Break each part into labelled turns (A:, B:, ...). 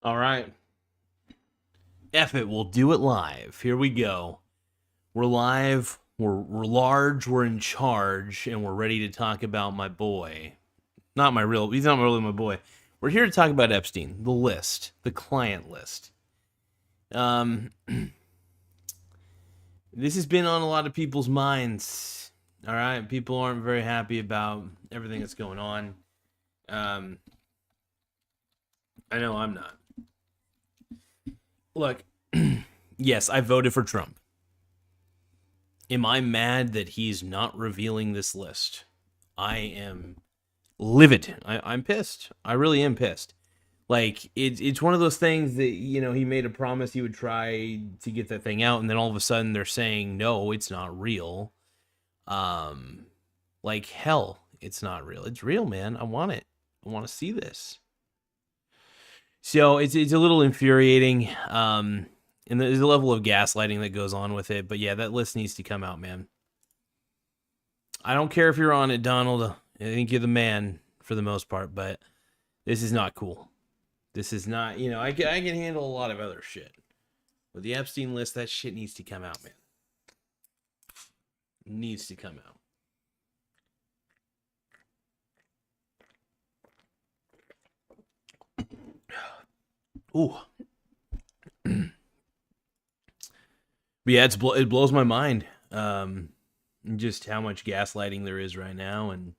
A: All right. F it, we'll do it live. Here we go. We're live. We're large. We're in charge, and we're ready to talk about my boy. Not my real. He's not really my boy. We're here to talk about Epstein, the list, the client list. Um, this has been on a lot of people's minds. All right, people aren't very happy about everything that's going on. Um, I know I'm not. Look, yes, I voted for Trump. Am I mad that he's not revealing this list? I am livid. I'm pissed. I really am pissed. Like it's one of those things that he made a promise he would try to get that thing out, and then all of a sudden they're saying no, it's not real. Um, like hell, it's not real. It's real, man. I want it. I want to see this. So it's a little infuriating. And there's a level of gaslighting that goes on with it. But yeah, that list needs to come out, man. I don't care if you're on it, Donald. I think you're the man for the most part, but this is not cool. This is not, I can handle a lot of other shit. But the Epstein list, that shit needs to come out, man. It needs to come out. Ooh. But yeah, it blows my mind. Just how much gaslighting there is right now, and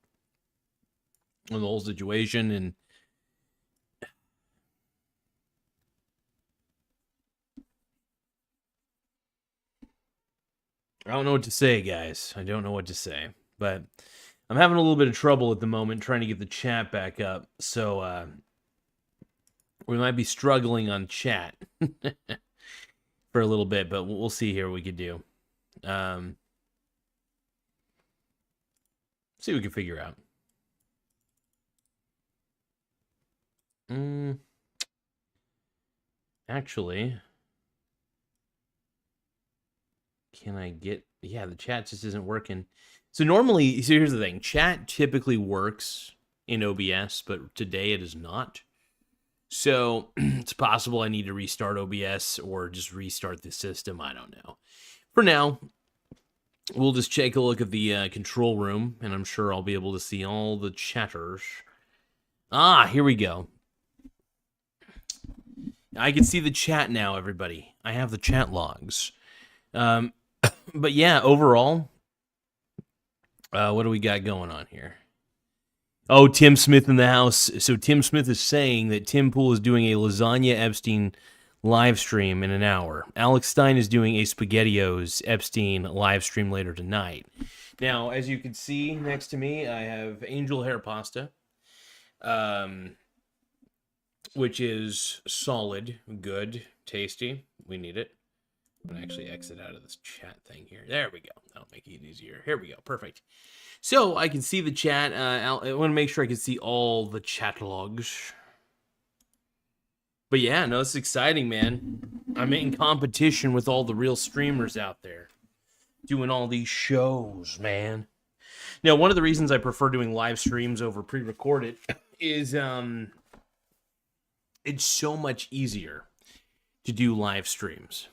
A: the whole situation, and I don't know what to say, guys. I don't know what to say, but I'm having a little bit of trouble at the moment trying to get the chat back up, so we might be struggling on chat for a little bit, but we'll see here what we could do. See what we can figure out. Actually, can I get... Yeah, the chat just isn't working. So normally, so here's the thing. Chat typically works in OBS, but today it is not. So it's possible I need to restart OBS or just restart the system. I don't know. For now, we'll just take a look at the control room, and I'm sure I'll be able to see all the chatters. Ah, here we go. I can see the chat now, everybody. I have the chat logs. But yeah, overall, what do we got going on here? Oh, Tim Smith in the house. So Tim Smith is saying that Tim Pool is doing a Lasagna Epstein live stream in an hour. Alex Stein is doing a SpaghettiOs Epstein live stream later tonight. Now, as you can see next to me, I have angel hair pasta, which is solid, good, tasty. We need it. I'm going to actually exit out of this chat thing here. There we go. That'll make it easier. Here we go. Perfect. So I can see the chat. I want to make sure I can see all the chat logs. But yeah, no, it's exciting, man. I'm in competition with all the real streamers out there doing all these shows, man. Now, one of the reasons I prefer doing live streams over pre-recorded is it's so much easier to do live streams,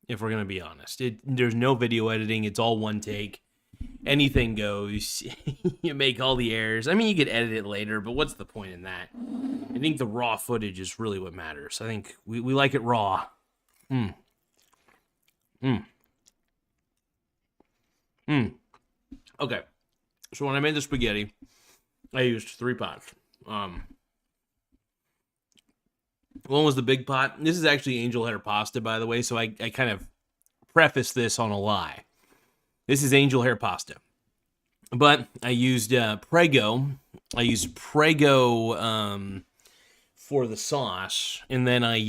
A: if we're going to be honest. There's no video editing. It's all one take. Anything goes. You make all the errors. I mean, you could edit it later, but what's the point in that? I think the raw footage is really what matters. I think we like it raw. Okay. So when I made the spaghetti, I used 3 pots. One was the big pot. This is actually angel hair pasta, by the way, so I kind of preface this on a lie. This is angel hair pasta. But I used Prego. I used Prego for the sauce, and then I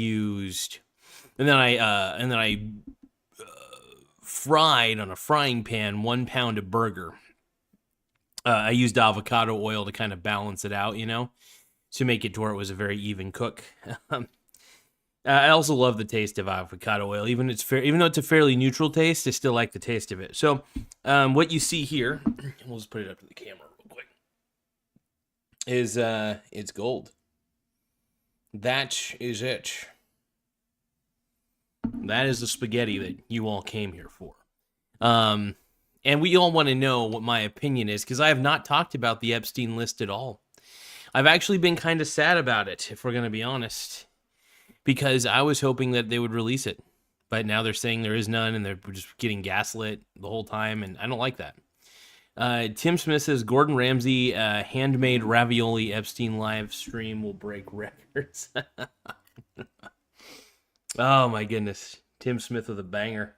A: fried on a frying pan 1 pound of burger. I used avocado oil to kind of balance it out, to make it to where it was a very even cook. I also love the taste of avocado oil. Even though it's a fairly neutral taste, I still like the taste of it. So what you see here, we'll just put it up to the camera real quick, is it's gold. That is it. That is the spaghetti that you all came here for. Um, and we all want to know what my opinion is, because I have not talked about the Epstein list at all. I've actually been kind of sad about it, if we're going to be honest, because I was hoping that they would release it. But now they're saying there is none, and they're just getting gaslit the whole time, and I don't like that. Tim Smith says Gordon Ramsay handmade ravioli Epstein live stream will break records. Oh my goodness. Tim Smith with a banger.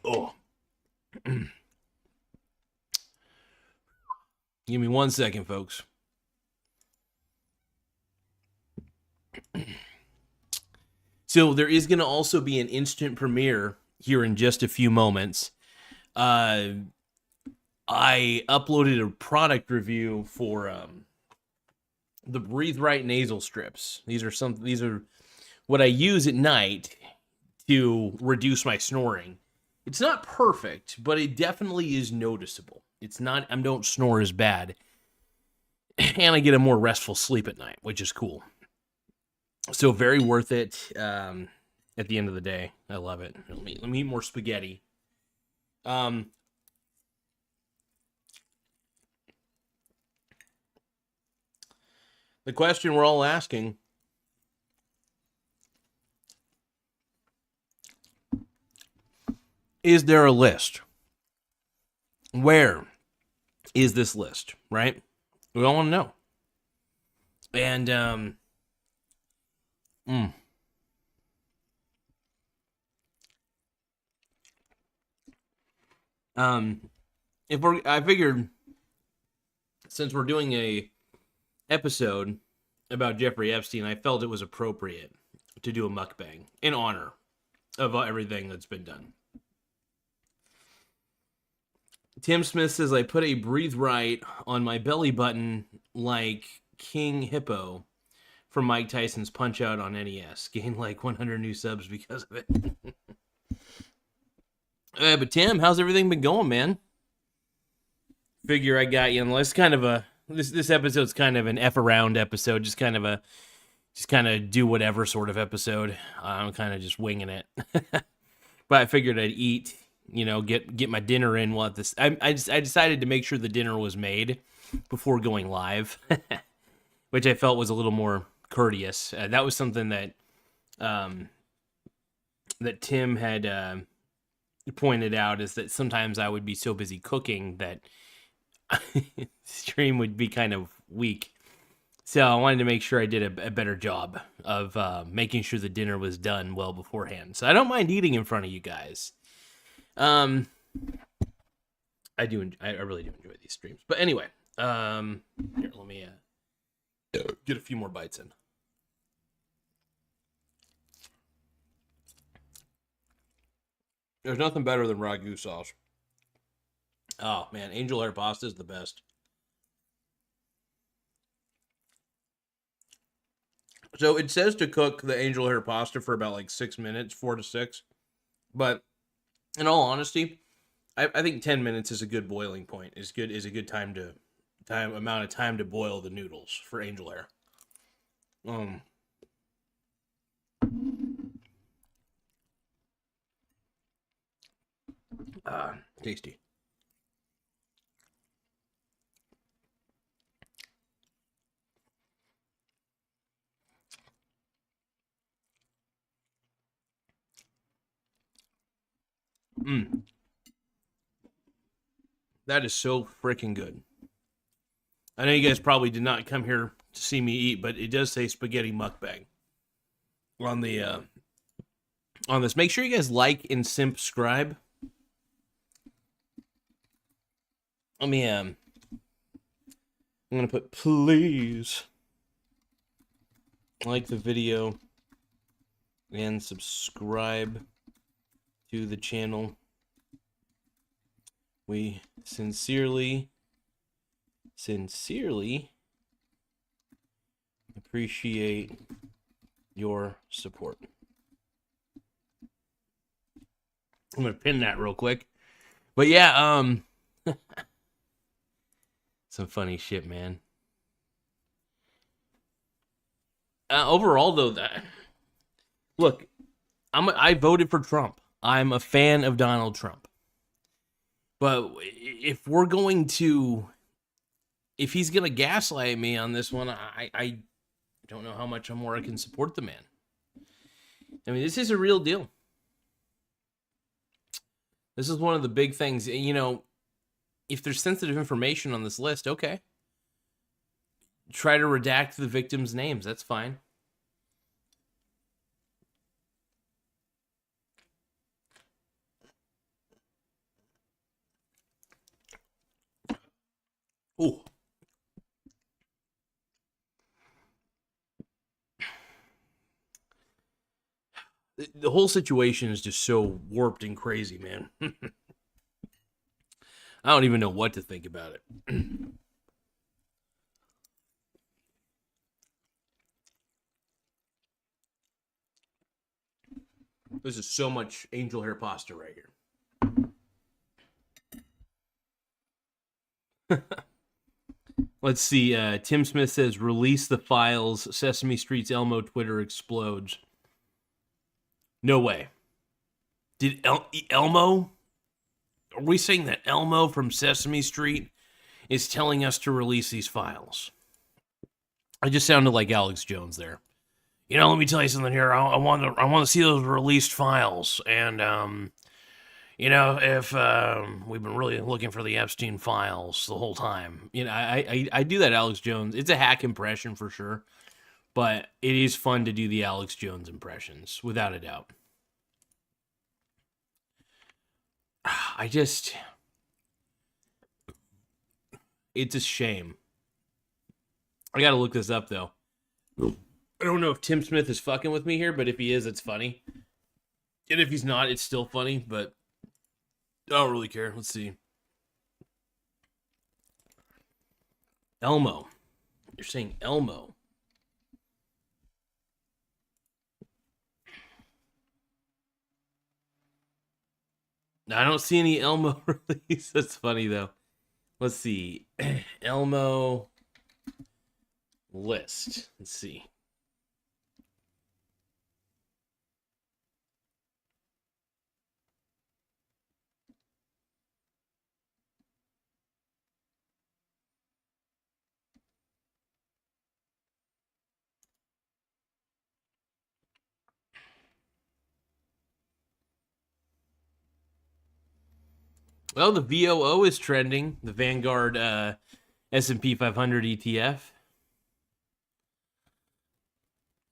A: Oh. Give me 1 second, folks. So there is going to also be an instant premiere here in just a few moments. I uploaded a product review for the Breathe Right nasal strips. These are what I use at night to reduce my snoring. It's not perfect, but it definitely is noticeable. It's not, I don't snore as bad. And I get a more restful sleep at night, which is cool. So very worth it at the end of the day. I love it. Let me eat more spaghetti. The question we're all asking, is there a list? Where is this list, right? We all want to know. And I figured, since we're doing a episode about Jeffrey Epstein, I felt it was appropriate to do a mukbang in honor of everything that's been done. Tim Smith says, I put a Breathe Right on my belly button like King Hippo from Mike Tyson's Punch Out on NES. Gained like 100 new subs because of it. But Tim, how's everything been going, man? Figure I got you. It's kind of a this episode's kind of an F around episode, just kind of do whatever sort of episode. I'm kind of just winging it. But I figured I'd eat, get my dinner in while this. I decided to make sure the dinner was made before going live, which I felt was a little more courteous. That was something that that Tim had pointed out, is that sometimes I would be so busy cooking that stream would be kind of weak. So I wanted to make sure I did a better job of making sure the dinner was done well beforehand. So I don't mind eating in front of you guys. I really do enjoy these streams. But anyway, here, let me get a few more bites in. There's nothing better than ragu sauce. Oh man, angel hair pasta is the best. So it says to cook the angel hair pasta for about like 6 minutes, 4 to 6. But in all honesty, I think 10 minutes is a good boiling point. Is a good amount of time to boil the noodles for angel hair. Tasty. That is so freaking good. I know you guys probably did not come here to see me eat, but it does say spaghetti mukbang on the on this. Make sure you guys like and subscribe. Let me I'm gonna put please like the video and subscribe to the channel. We sincerely appreciate your support. I'm going to pin that real quick. But yeah, some funny shit, man. Overall, though, look, I voted for Trump. I'm a fan of Donald Trump. But if he's gonna gaslight me on this one, I don't know how much more I can support the man. I mean, this is a real deal. This is one of the big things. You know, if there's sensitive information on this list, okay. Try to redact the victims' names. That's fine. Ooh. The whole situation is just so warped and crazy, man. I don't even know what to think about it. This is so much angel hair pasta right here. Let's see. Tim Smith says, release the files. Sesame Street's Elmo Twitter explodes. No way. Did Elmo? Are we saying that Elmo from Sesame Street is telling us to release these files? I just sounded like Alex Jones there. You know, let me tell you something here. I want to see those released files, and you know, if we've been really looking for the Epstein files the whole time. You know, I do that Alex Jones. It's a hack impression for sure, but it is fun to do the Alex Jones impressions, without a doubt. It's a shame. I gotta look this up, though. I don't know if Tim Smith is fucking with me here, but if he is, it's funny. And if he's not, it's still funny, but I don't really care. Let's see. Elmo. You're saying Elmo. I don't see any Elmo release. That's funny, though. Let's see. Elmo list. Let's see. Well, the VOO is trending. The Vanguard S&P 500 ETF.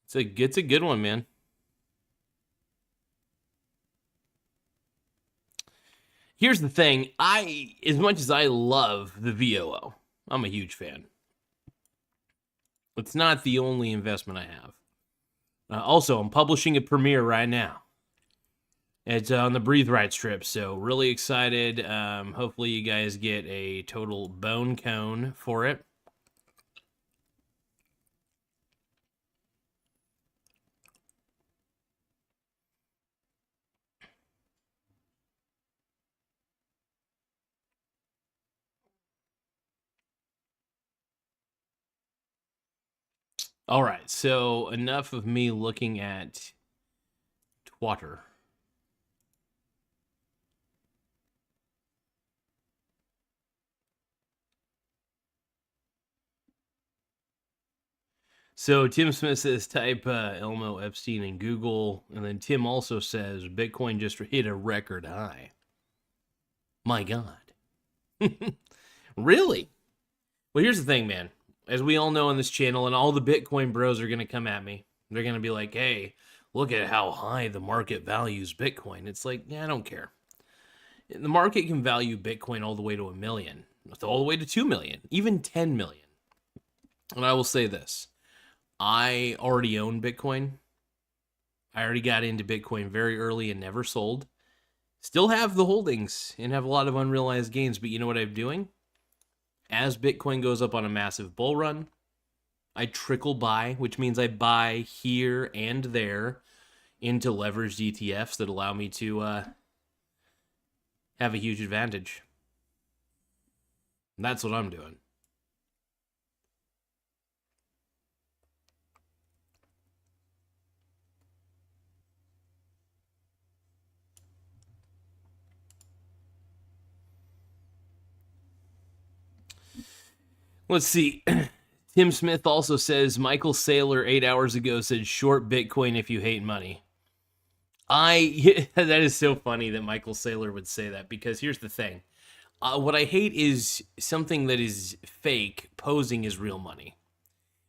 A: It's a good one, man. Here's the thing. As much as I love the VOO, I'm a huge fan. It's not the only investment I have. Also, I'm publishing a premiere right now. It's on the Breathe Right strip, so really excited. Hopefully you guys get a total bone cone for it. All right, so enough of me looking at Twitter. So Tim Smith says type Elmo Epstein in Google, and then Tim also says Bitcoin just hit a record high. My God. Really? Well, here's the thing, man. As we all know on this channel, and all the Bitcoin bros are going to come at me. They're going to be like, hey, look at how high the market values Bitcoin. It's like, yeah, I don't care. The market can value Bitcoin all the way to 1 million, all the way to 2 million, even 10 million. And I will say this. I already own Bitcoin. I already got into Bitcoin very early and never sold. Still have the holdings and have a lot of unrealized gains, but you know what I'm doing? As Bitcoin goes up on a massive bull run, I trickle buy, which means I buy here and there into leveraged ETFs that allow me to have a huge advantage. That's what I'm doing. Let's see. Tim Smith also says Michael Saylor 8 hours ago said short Bitcoin if you hate money. That is so funny that Michael Saylor would say that, because here's the thing. What I hate is something that is fake posing as real money.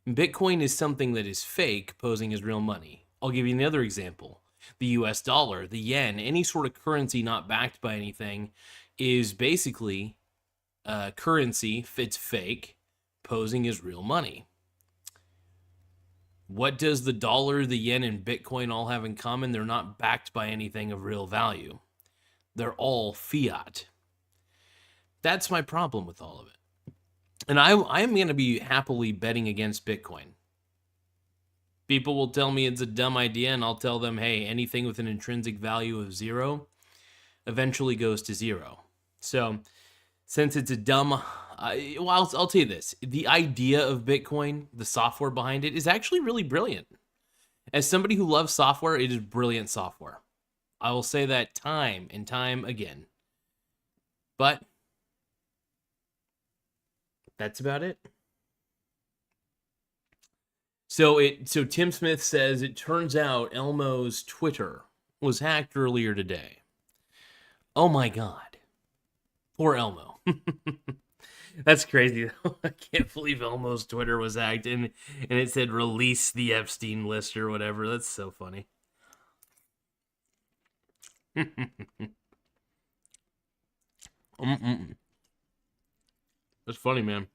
A: Bitcoin is something that is fake posing as real money. I'll give you another example. The US dollar, the yen, any sort of currency not backed by anything is basically currency, it's fake, posing as real money. What does the dollar, the yen, and Bitcoin all have in common? They're not backed by anything of real value. They're all fiat. That's my problem with all of it. And I'm going to be happily betting against Bitcoin. People will tell me it's a dumb idea, and I'll tell them, hey, anything with an intrinsic value of 0 eventually goes to 0. So, since it's a dumb... I'll tell you this. The idea of Bitcoin, the software behind it, is actually really brilliant. As somebody who loves software, it is brilliant software. I will say that time and time again. But that's about it. So Tim Smith says it turns out Elmo's Twitter was hacked earlier today. Oh my God. Poor Elmo. That's crazy. I can't believe Elmo's Twitter was hacked and it said release the Epstein list or whatever. That's so funny. That's funny, man.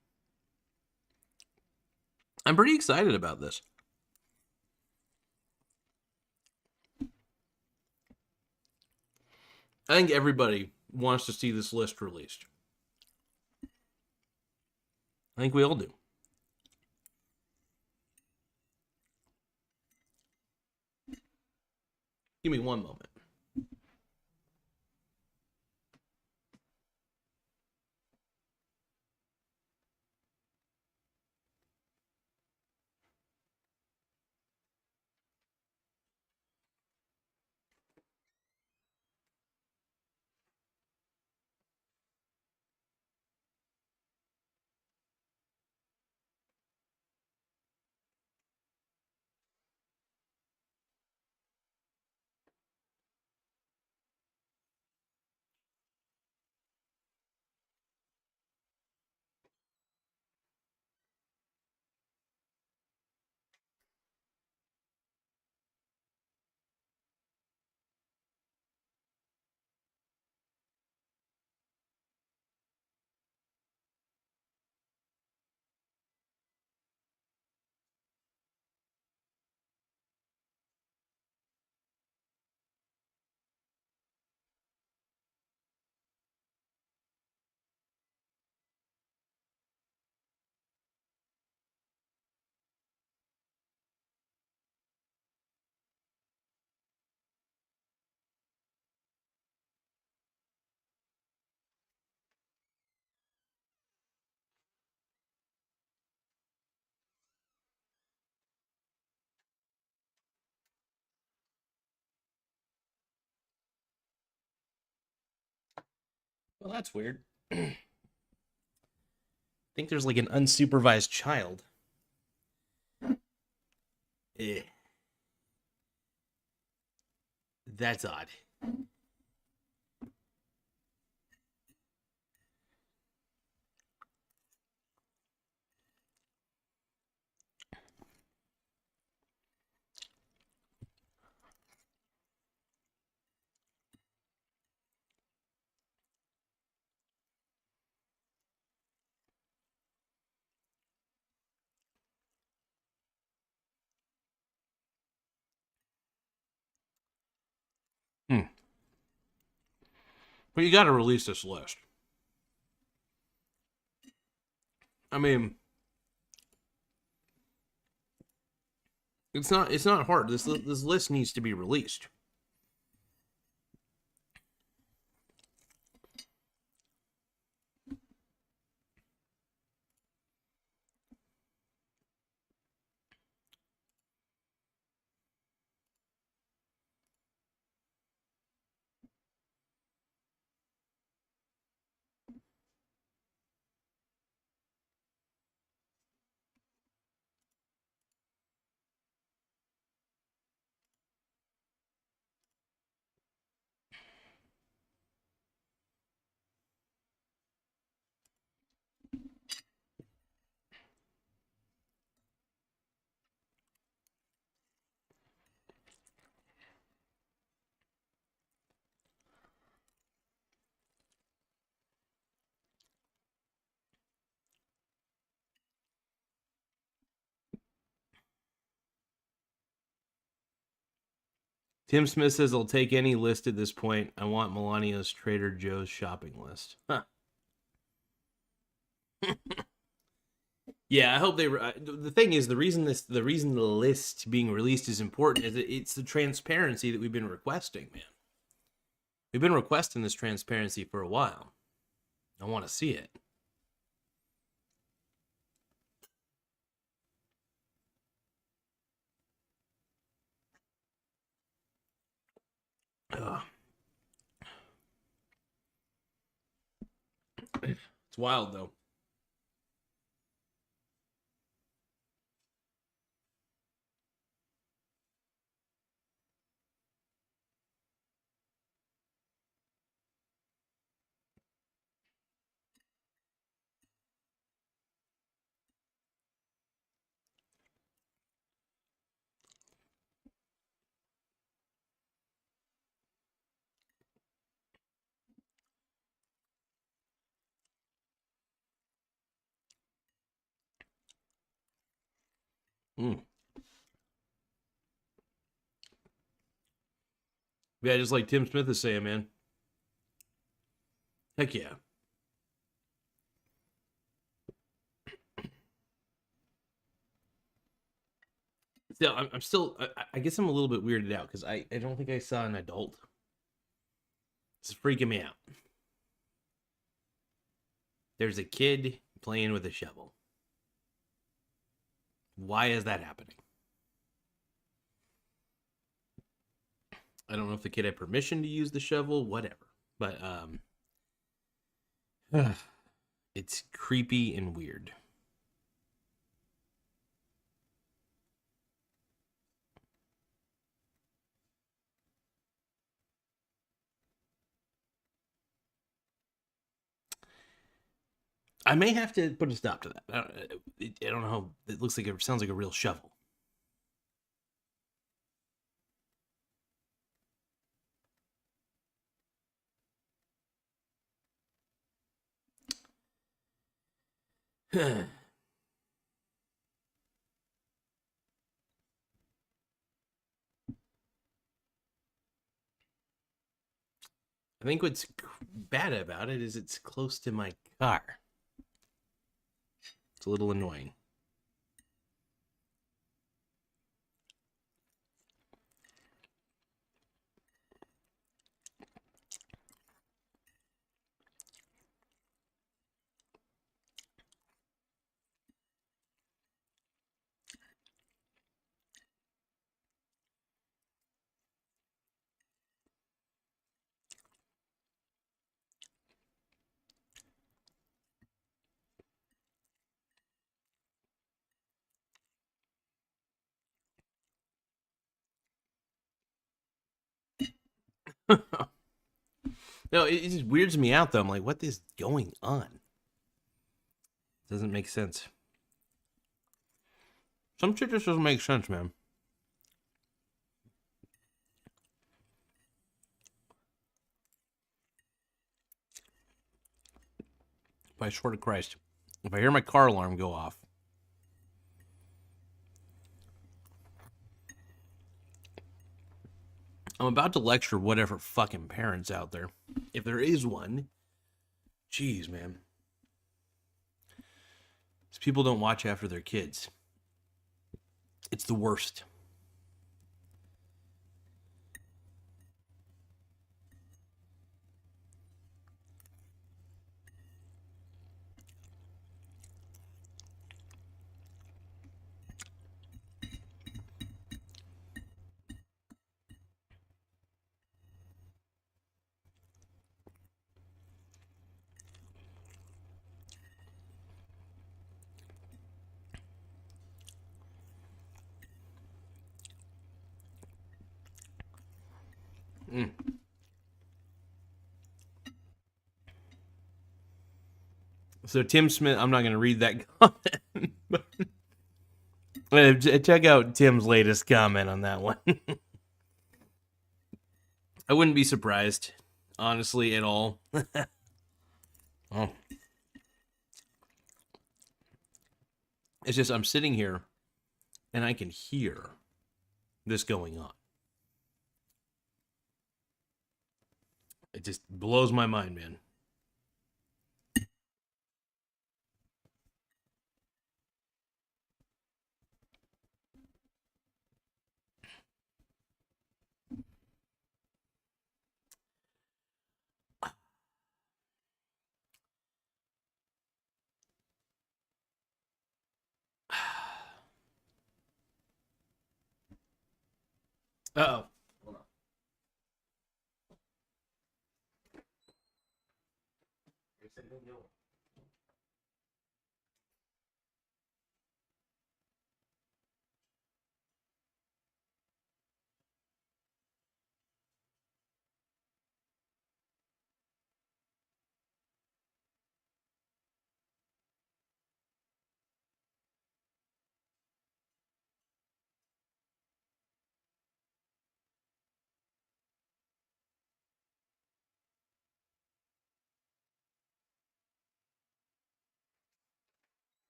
A: I'm pretty excited about this. I think everybody wants to see this list released. I think we all do. Give me one moment. Well, that's weird. I think there's like an unsupervised child. Eh. That's odd. Hmm. But you got to release this list. I mean, it's not hard. This list needs to be released. Tim Smith says I'll take any list at this point. I want Melania's Trader Joe's shopping list. Huh. Yeah, I hope they. The thing is, the reason the list being released is important is it's the transparency that we've been requesting, man. We've been requesting this transparency for a while. I want to see it. Ugh. It's wild though. Mm. Yeah, just like Tim Smith is saying, man. Heck yeah. Still, I'm still. I guess I'm a little bit weirded out because I don't think I saw an adult. It's freaking me out. There's a kid playing with a shovel. Why is that happening? I don't know if the kid had permission to use the shovel, whatever. But it's creepy and weird. I may have to put a stop to that. I don't know how it looks like. It sounds like a real shovel. I think what's bad about it is it's close to my car. It's a little annoying. No, it just weirds me out though. I'm like, what is going on? Doesn't make sense. Some shit just doesn't make sense, man. I swear to Christ, if I hear my car alarm go off, I'm about to lecture whatever fucking parents out there, if there is one. Jeez, man. These people don't watch after their kids. It's the worst. Mm. So Tim Smith, I'm not going to read that comment, but check out Tim's latest comment on that one. I wouldn't be surprised, honestly, at all. Oh. It's just I'm sitting here and I can hear this going on. It just blows my mind, man. Uh-oh.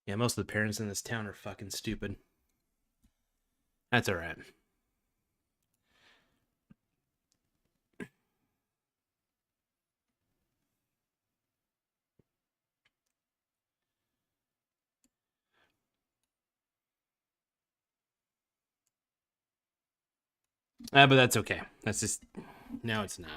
A: Yeah, most of the parents in this town are fucking stupid. That's all right. But that's okay. That's just now it's not.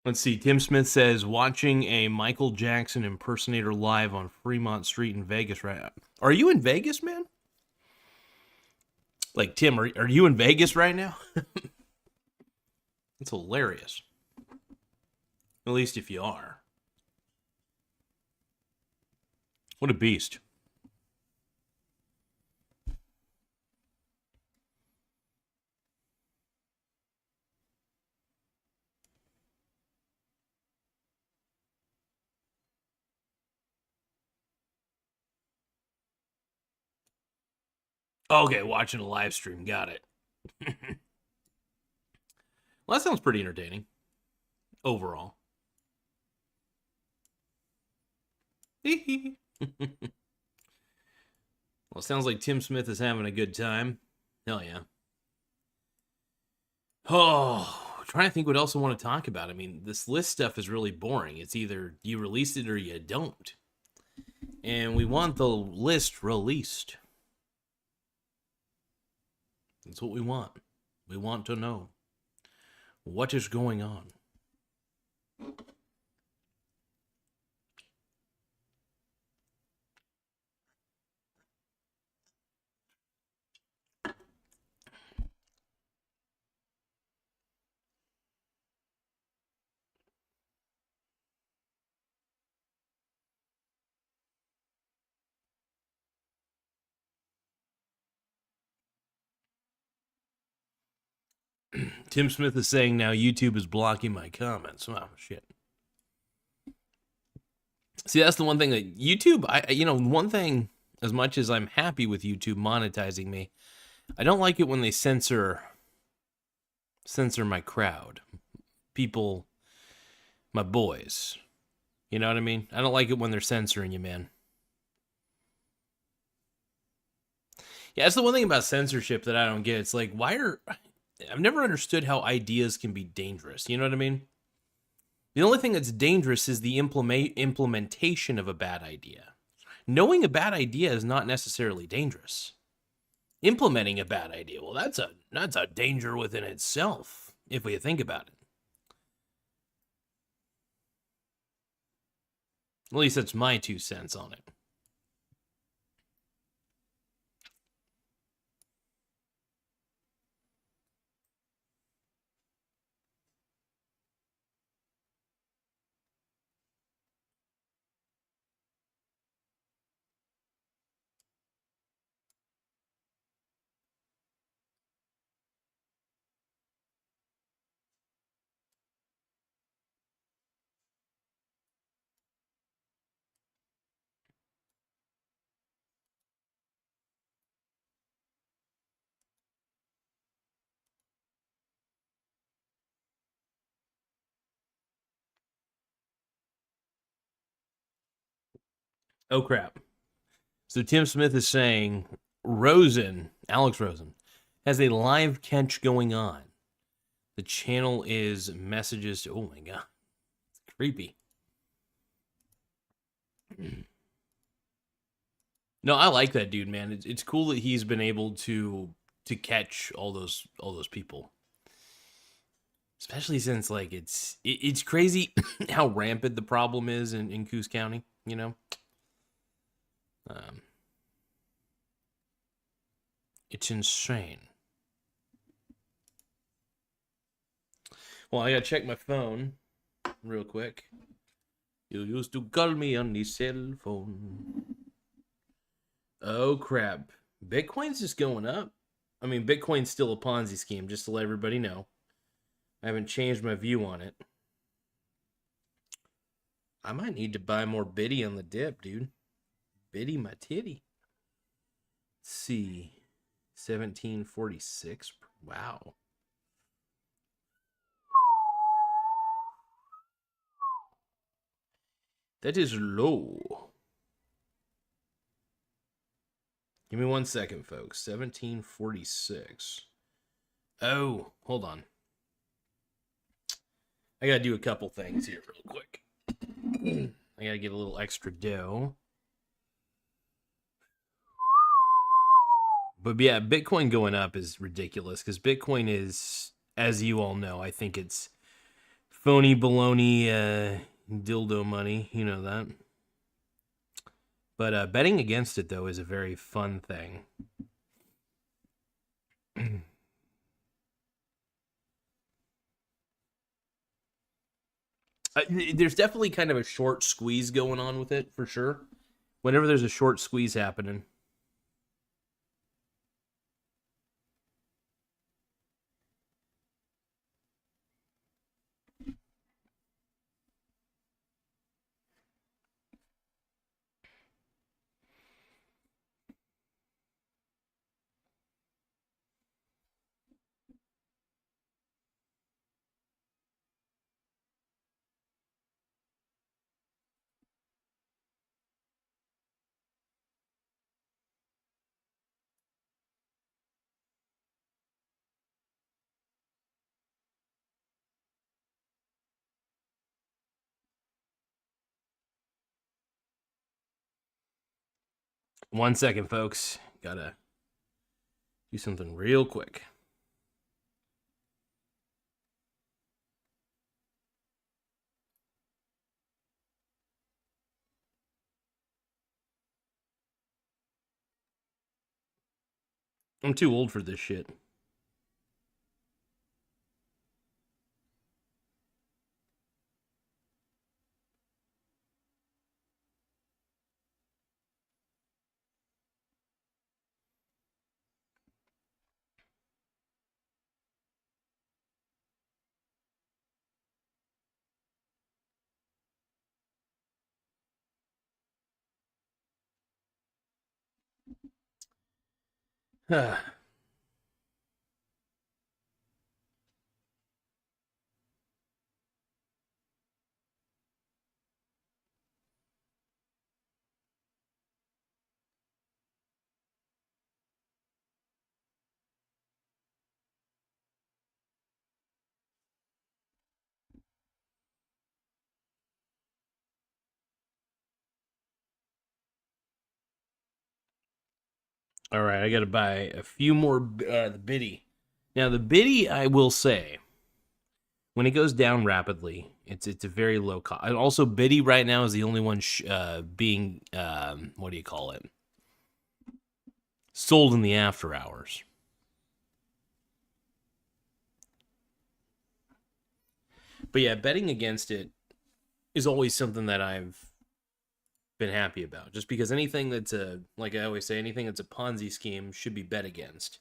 A: Let's see. Tim Smith says watching a Michael Jackson impersonator live on Fremont Street in Vegas right now. Are you in Vegas, man? Like Tim, are you in Vegas right now? It's hilarious. At least if you are. What a beast. Okay, watching a live stream. Got it. Well, that sounds pretty entertaining overall. Well, it sounds like Tim Smith is having a good time. Hell yeah. Oh, trying to think what else I want to talk about. I mean, this list stuff is really boring. It's either you release it or you don't. And we want the list released. That's what we want. We want to know what is going on. Tim Smith is saying now YouTube is blocking my comments. Oh, shit. See, that's the one thing that YouTube, one thing, as much as I'm happy with YouTube monetizing me, I don't like it when they censor my crowd. People, my boys. You know what I mean? I don't like it when they're censoring you, man. Yeah, that's the one thing about censorship that I don't get. It's like, I've never understood how ideas can be dangerous. You know what I mean? The only thing that's dangerous is the implementation of a bad idea. Knowing a bad idea is not necessarily dangerous. Implementing a bad idea, well, that's a danger within itself, if we think about it. At least that's my 2 cents on it. Oh crap. So Tim Smith is saying Alex Rosen, has a live catch going on. The channel is messages. Oh my god, it's creepy. No, I like that dude, man. It's cool that he's been able to catch all those people, especially since like it's crazy how rampant the problem is in Coos County. You know, um, it's insane. Well, I gotta check my phone real quick. You used to call me on the cell phone. Oh crap! Bitcoin's just going up. I mean, Bitcoin's still a Ponzi scheme, just to let everybody know. I haven't changed my view on it. I might need to buy more Biddy on the dip, dude. Biddy my titty. Let's see. 1746. Wow. That is low. Give me 1 second, folks. 1746. Oh, hold on. I gotta do a couple things here real quick. I gotta get a little extra dough. But yeah, Bitcoin going up is ridiculous because Bitcoin is, as you all know, I think it's phony baloney dildo money. You know that. But betting against it, though, is a very fun thing. There's definitely kind of a short squeeze going on with it, for sure. Whenever there's a short squeeze happening. One second, folks. Gotta do something real quick. I'm too old for this shit. All right, I got to buy a few more the biddy. Now the biddy, I will say, when it goes down rapidly, it's a very low cost. And also, biddy right now is the only one being what do you call it? Sold in the after hours. But yeah, betting against it is always something that I've been happy about. Just because anything that's a, like I always say, anything that's a Ponzi scheme should be bet against.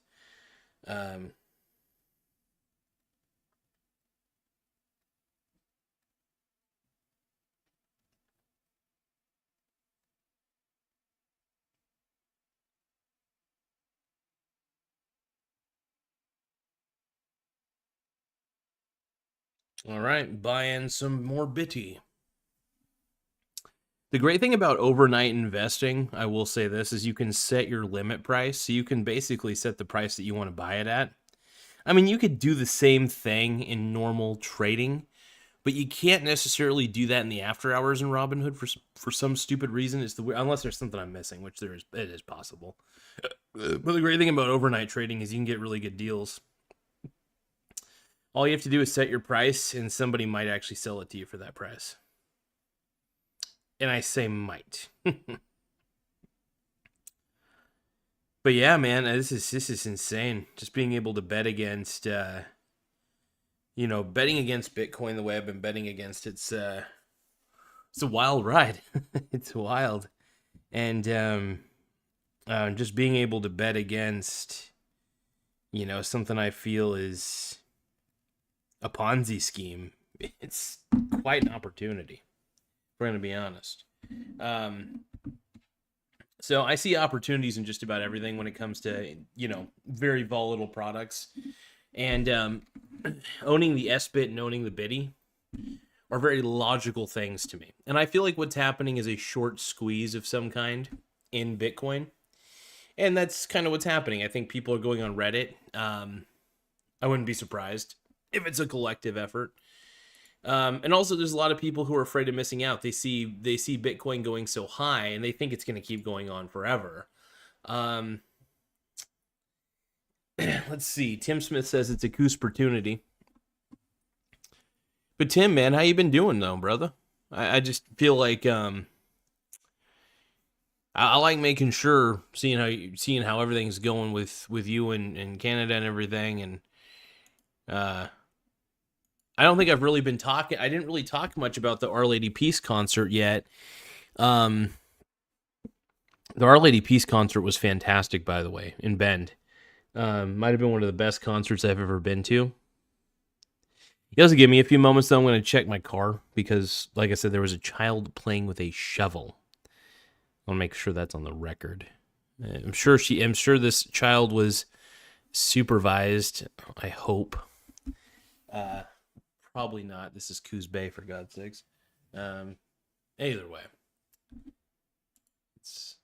A: Um, all right, buying some more bitty. The great thing about overnight investing, I will say this, is you can set your limit price. So you can basically set the price that you want to buy it at. I mean, you could do the same thing in normal trading, but you can't necessarily do that in the after hours in Robinhood for some stupid reason. It's unless there's something I'm missing, which it is possible. But the great thing about overnight trading is you can get really good deals. All you have to do is set your price, and somebody might actually sell it to you for that price. And I say might. But yeah, man, this is insane. Just being able to bet against, betting against Bitcoin the way I've been betting against it's a wild ride. It's wild, and just being able to bet against, something I feel is a Ponzi scheme. It's quite an opportunity. If we're going to be honest. So I see opportunities in just about everything when it comes to, very volatile products. And owning the S-bit and owning the Biddy are very logical things to me. And I feel like what's happening is a short squeeze of some kind in Bitcoin. And that's kind of what's happening. I think people are going on Reddit. I wouldn't be surprised if it's a collective effort. And also, there's a lot of people who are afraid of missing out. They see Bitcoin going so high, and they think it's going to keep going on forever. Let's see. Tim Smith says it's a opportunity. But Tim, man, how you been doing though, brother? I just feel like I like making sure, seeing how everything's going with you and Canada and everything, and I don't think I've really been talking. I didn't really talk much about the Our Lady Peace concert yet. The Our Lady Peace concert was fantastic, by the way, in Bend. Might have been one of the best concerts I've ever been to. You guys give me a few moments, though. I'm going to check my car because, like I said, there was a child playing with a shovel. I want to make sure that's on the record. I'm sure this child was supervised. I hope. Probably not. This is Coos Bay, for God's sakes. Either way, it's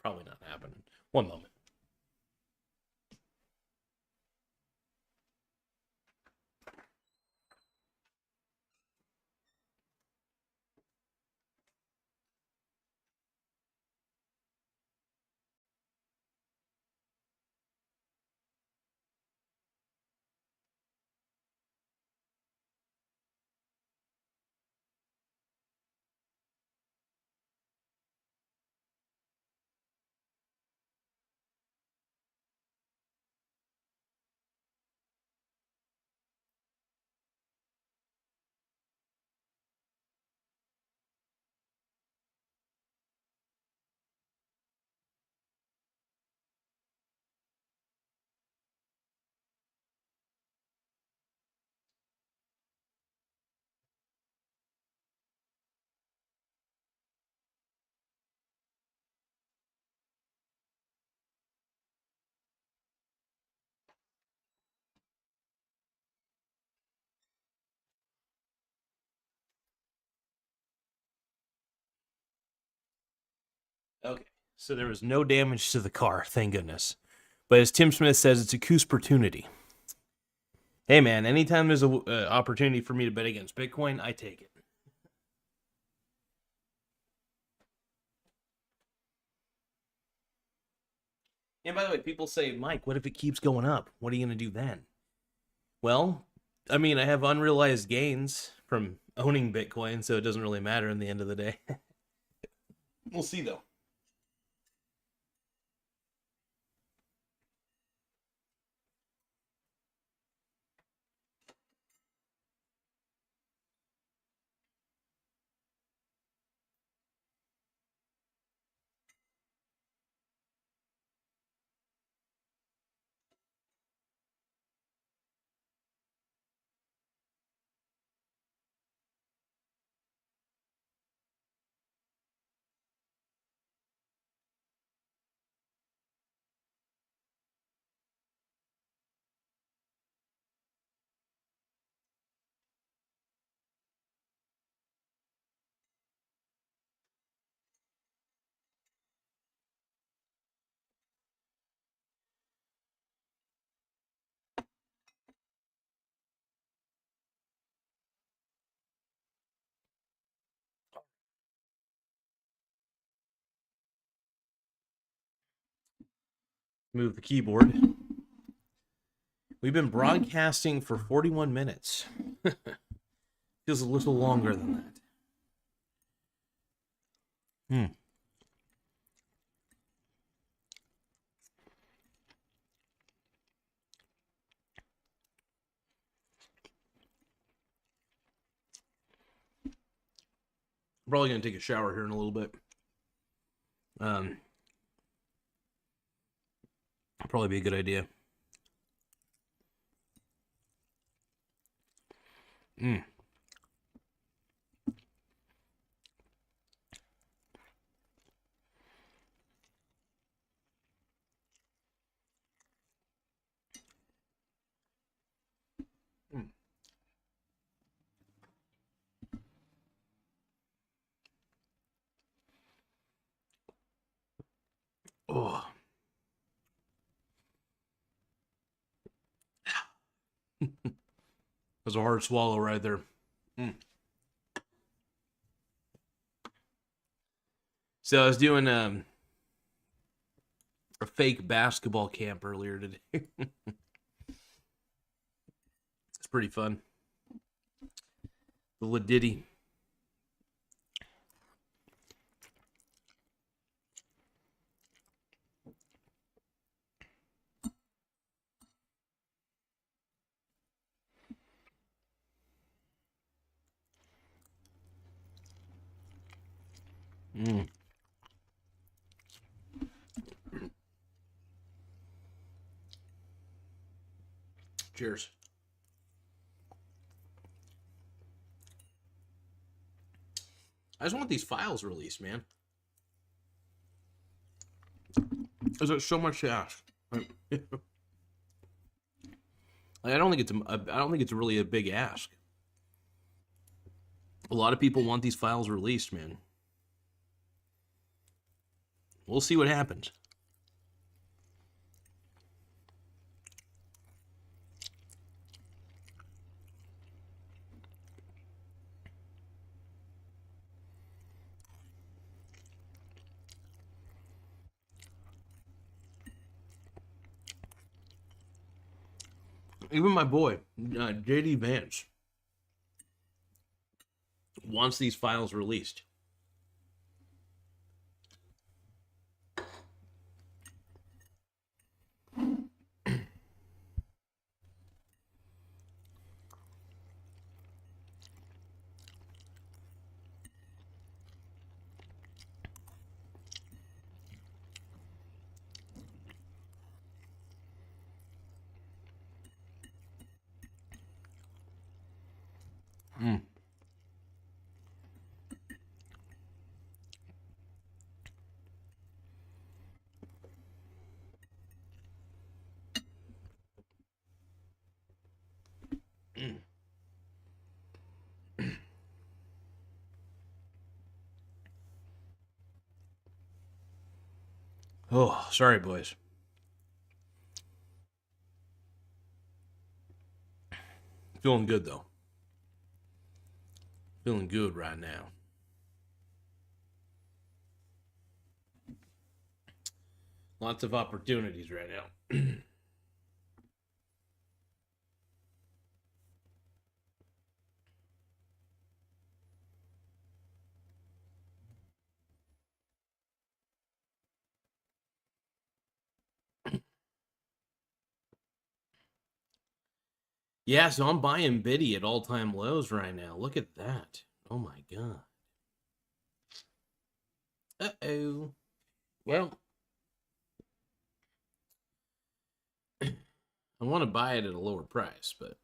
A: probably not happening. One moment. Okay, so there was no damage to the car, thank goodness. But as Tim Smith says, it's a opportunity. Hey, man, anytime there's an opportunity for me to bet against Bitcoin, I take it. And by the way, people say, Mike, what if it keeps going up? What are you going to do then? Well, I mean, I have unrealized gains from owning Bitcoin, so it doesn't really matter in the end of the day. We'll see, though. Move the keyboard. We've been broadcasting for 41 minutes. Feels a little longer than that. I'm probably going to take a shower here in a little bit. Probably be a good idea. Oh. That's a hard swallow right there. So I was doing a fake basketball camp earlier today. It's pretty fun. The Lididdy. Cheers. I just want these files released, man. There's so much to ask. I don't think it's really a big ask. A lot of people want these files released, man. We'll see what happens. Even my boy, JD Vance, wants these files released. Oh, sorry, boys. Feeling good, though. Feeling good right now. Lots of opportunities right now. Yeah, so I'm buying Biddy at all-time lows right now. Look at that. Oh, my God. Uh-oh. Well, I want to buy it at a lower price, but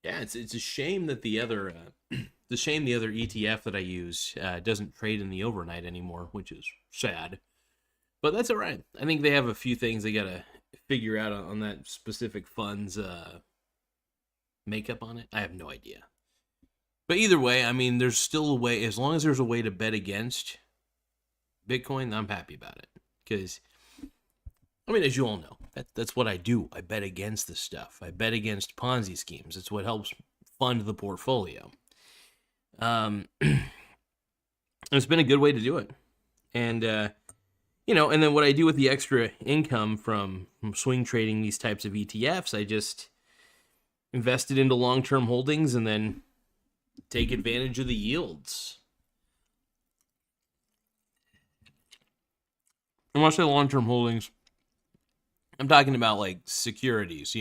A: yeah, it's a shame that the other the other ETF that I use doesn't trade in the overnight anymore, which is sad. But that's all right. I think they have a few things they gotta figure out on that specific fund's makeup on it. I have no idea. But either way, I mean, there's still a way. As long as there's a way to bet against Bitcoin, I'm happy about it. Because, I mean, as you all know, that's what I do. I bet against this stuff. I bet against Ponzi schemes. It's what helps fund the portfolio. And it's been a good way to do it. And and then what I do with the extra income from swing trading these types of ETFs, I just invest it into long-term holdings and then take advantage of the yields. And when I say long-term holdings, I'm talking about like securities,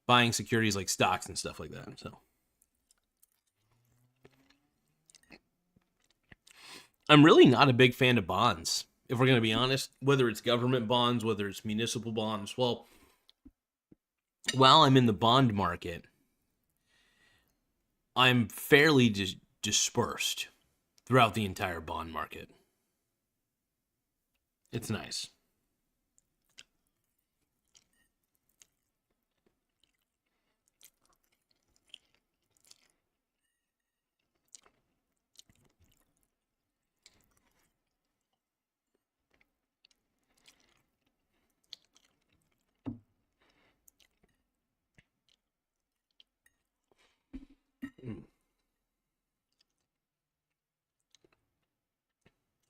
A: buying securities like stocks and stuff like that. So I'm really not a big fan of bonds, if we're going to be honest, whether it's government bonds, whether it's municipal bonds. Well, while I'm in the bond market, I'm fairly dispersed throughout the entire bond market. It's nice.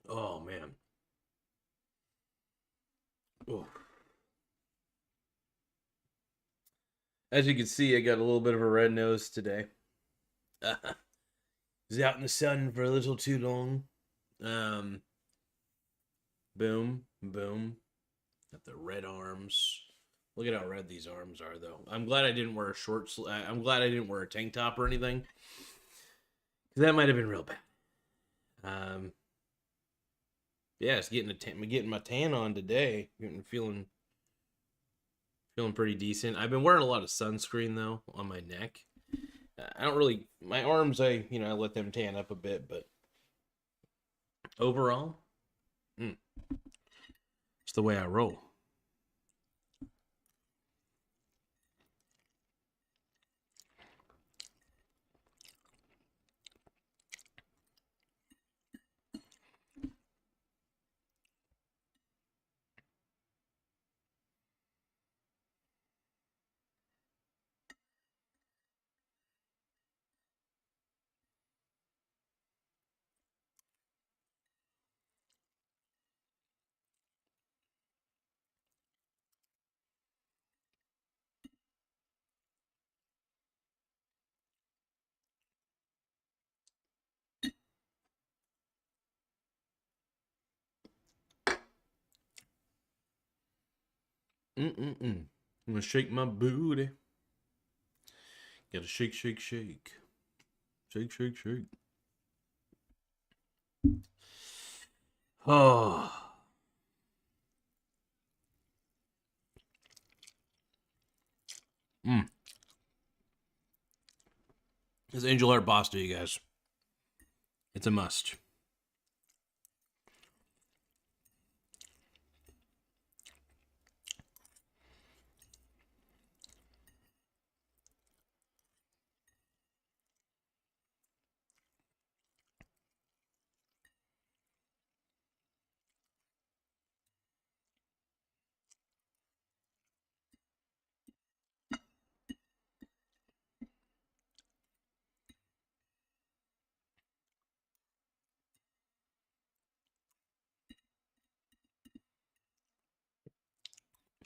A: Oh, man. Oh. As you can see, I got a little bit of a red nose today. Was out in the sun for a little too long. Boom, boom. Got the red arms. Look at how red these arms are, though. I'm glad I didn't wear a I'm glad I didn't wear a tank top or anything, because that might have been real bad. Yeah, it's getting my tan on today. Feeling pretty decent. I've been wearing a lot of sunscreen though on my neck. I don't really my arms. I let them tan up a bit, but overall, it's the way I roll. I'm gonna shake my booty. Gotta shake, shake, shake. Shake, shake, shake. Oh. This angel heart pasta, you guys. It's a must.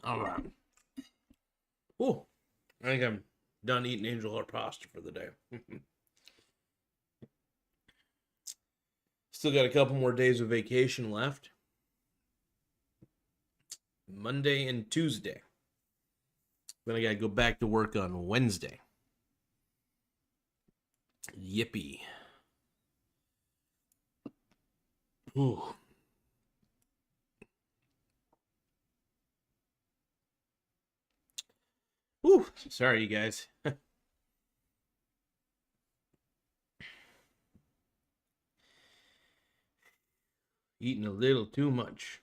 A: All right. Oh, I think I'm done eating angel heart pasta for the day. Still got a couple more days of vacation left. Monday and Tuesday. Then I gotta go back to work on Wednesday. Yippee. Ooh. Ooh. Sorry, you guys. Eating a little too much.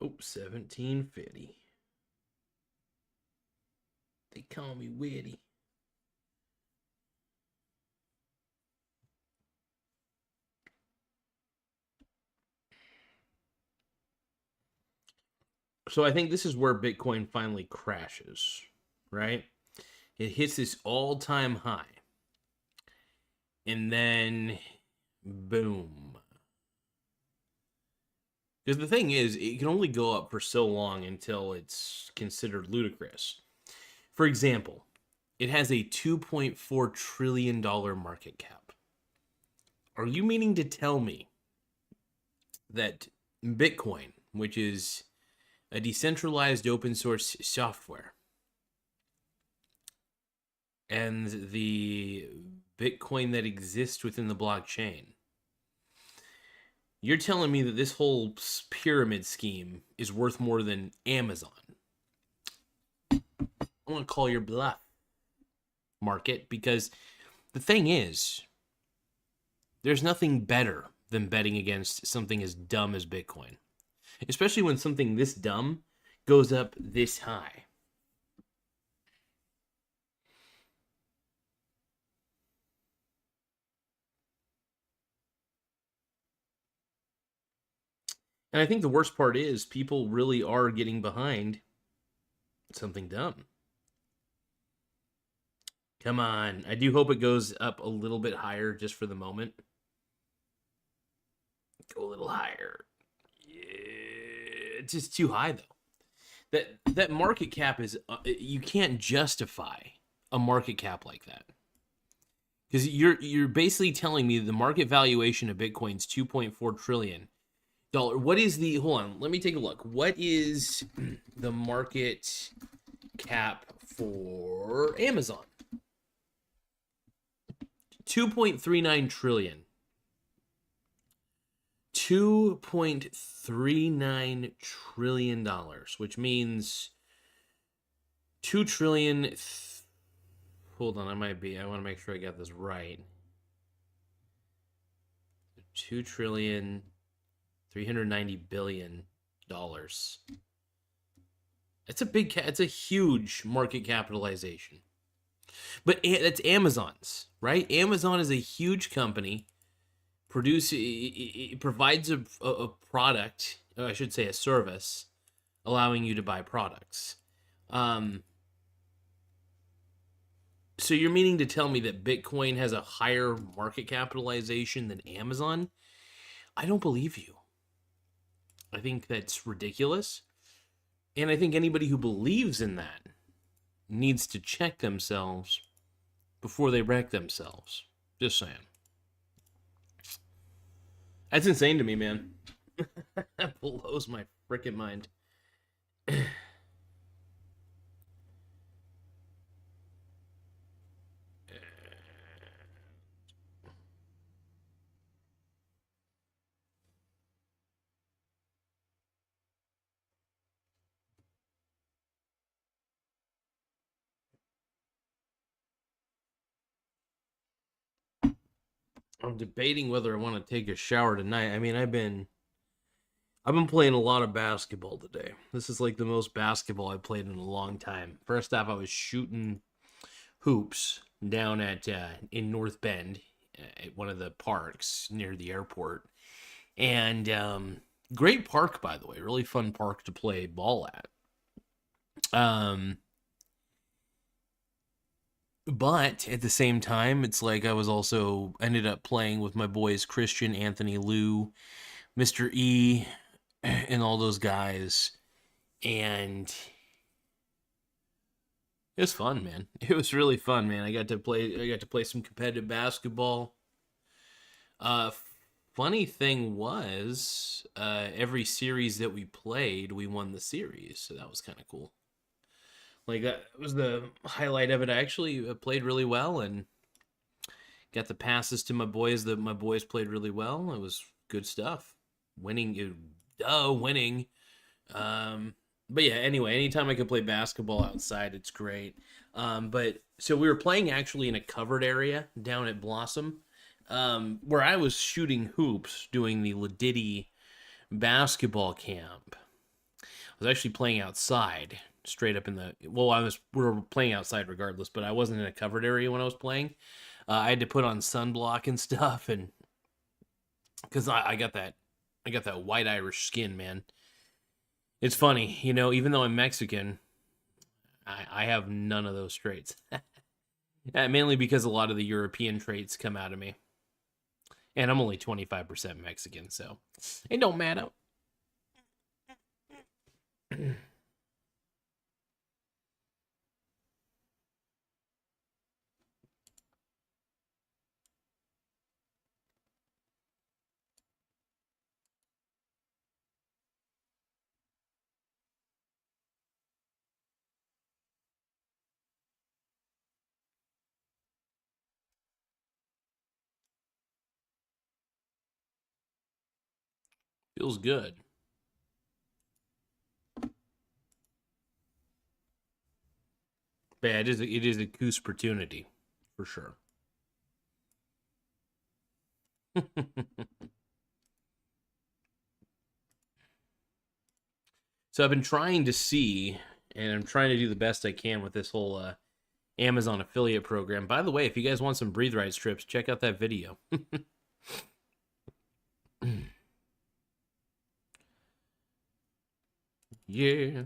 A: Oh, 1750. They call me witty. So I think this is where Bitcoin finally crashes, right? It hits this all-time high. And then boom. Because the thing is, it can only go up for so long until it's considered ludicrous. For example, it has a $2.4 trillion market cap. Are you meaning to tell me that Bitcoin, which is a decentralized open source software, and the Bitcoin that exists within the blockchain, you're telling me that this whole pyramid scheme is worth more than Amazon? I'm going to call your bluff, market, because the thing is, there's nothing better than betting against something as dumb as Bitcoin, especially when something this dumb goes up this high. And I think the worst part is people really are getting behind something dumb. Come on. I do hope it goes up a little bit higher just for the moment. Go a little higher. Yeah, it's just too high though. That market cap is you can't justify a market cap like that. Because you're basically telling me the market valuation of Bitcoin's $2.4 trillion. What is the hold on, let me take a look. What is the market cap for Amazon? 2.39 trillion. $2.39 trillion, which means 2 trillion. Hold on, I want to make sure I got this right. 2 trillion, $390 billion. It's a huge market capitalization. But that's Amazon's, right? Amazon is a huge company. It provides a product, or I should say a service, allowing you to buy products. So you're meaning to tell me that Bitcoin has a higher market capitalization than Amazon? I don't believe you. I think that's ridiculous. And I think anybody who believes in that needs to check themselves before they wreck themselves. Just saying. That's insane to me, man. That blows my freaking mind. I'm debating whether I want to take a shower tonight. I mean, I've been playing a lot of basketball today. This is like the most basketball I've played in a long time. First off, I was shooting hoops down at in North Bend at one of the parks near the airport, and great park, by the way, really fun park to play ball at. But at the same time, it's like I was also ended up playing with my boys Christian, Anthony, Lou, Mr. E, and all those guys, and it was fun, man. It was really fun, man. I got to play some competitive basketball. Uh, Funny thing was, every series that we played, we won the series, so that was kind of cool. Like that was the highlight of it. I actually played really well and got the passes to my boys. That my boys played really well. It was good stuff. Winning. But yeah, anyway, anytime I can play basketball outside, it's great. But so we were playing actually in a covered area down at Blossom, where I was shooting hoops, doing the Lidity basketball camp. I was actually playing outside, straight up in the. Well, we were playing outside regardless, but I wasn't in a covered area when I was playing. I had to put on sunblock and stuff, and because I got that white Irish skin, man. It's funny, even though I'm Mexican, I have none of those traits. Mainly because a lot of the European traits come out of me. And I'm only 25% Mexican, so it don't matter. Feels good. But yeah, it is a cool opportunity, for sure. So I've been trying to see, and I'm trying to do the best I can with this whole Amazon affiliate program. By the way, if you guys want some Breathe Right strips, check out that video. Yeah.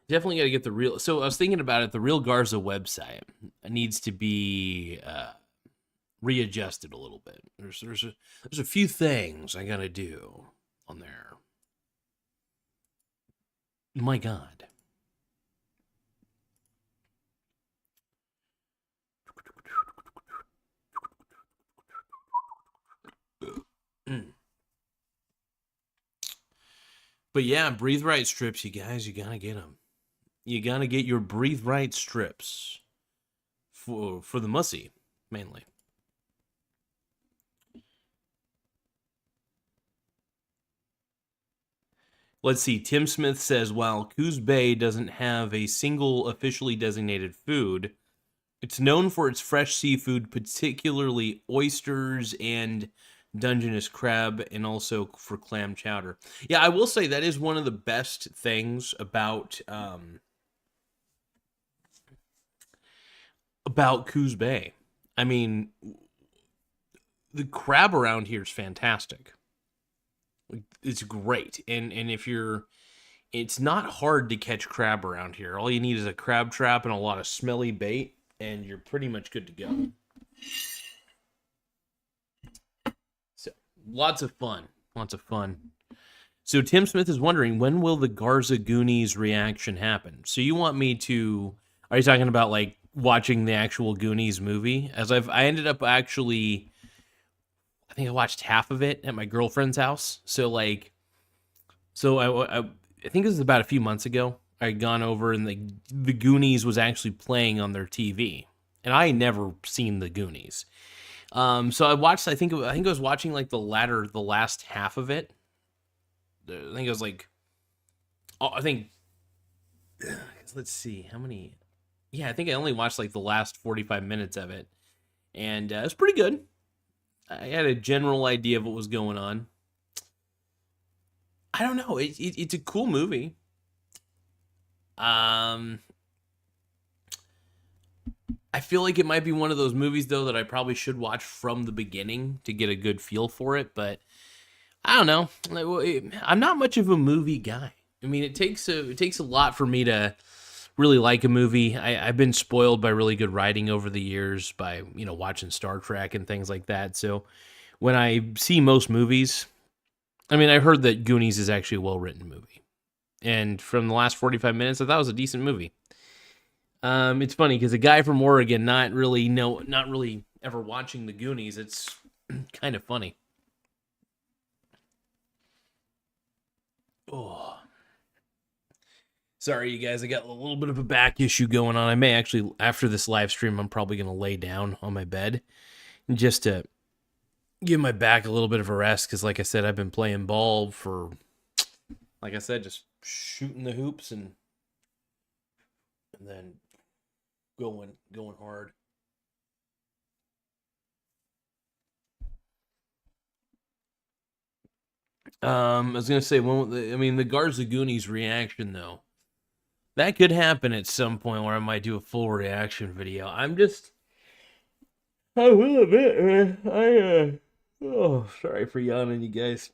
A: Definitely got to get the real. So I was thinking about it. The real Garza website needs to be readjusted a little bit. There's a few things I gotta do on there. My God. But yeah, Breathe Right strips, you guys, you gotta get them. You gotta get your Breathe Right strips for the mussy, mainly. Let's see. Tim Smith says, while Coos Bay doesn't have a single officially designated food, it's known for its fresh seafood, particularly oysters and Dungeness crab, and also for clam chowder. Yeah, I will say that is one of the best things about Coos Bay. I mean, the crab around here is fantastic. It's great, and if you're, it's not hard to catch crab around here. All you need is a crab trap and a lot of smelly bait, and you're pretty much good to go. So lots of fun, lots of fun. So Tim Smith is wondering, when will the Garza Goonies reaction happen? So you want me to? Are you talking about like watching the actual Goonies movie? I ended up actually, I think I watched half of it at my girlfriend's house. So I think this was about a few months ago. I had gone over and the Goonies was actually playing on their TV, and I had never seen the Goonies. So I watched. I think I was watching like the last half of it. I think it was like, oh, I think. Let's see how many. Yeah, I think I only watched like the last 45 minutes of it, and it was pretty good. I had a general idea of what was going on. I don't know. It's a cool movie. Um, I feel like it might be one of those movies though that I probably should watch from the beginning to get a good feel for it. But I don't know. I'm not much of a movie guy. I mean, it takes a lot for me to really like a movie. I've been spoiled by really good writing over the years by watching Star Trek and things like that. So when I see most movies, I mean, I heard that Goonies is actually a well written movie, and from the last 45 minutes, I thought it was a decent movie. It's funny because a guy from Oregon, not really ever watching the Goonies. It's kind of funny. Oh, Sorry, you guys. I got a little bit of a back issue going on. I may actually, after this live stream, I'm probably going to lay down on my bed just to give my back a little bit of a rest. Because, like I said, I've been playing ball for, like I said, just shooting the hoops and then going hard. I was gonna say, the Garza Goonies reaction though, that could happen at some point where I might do a full reaction video. I will admit, man. Sorry for yawning, you guys.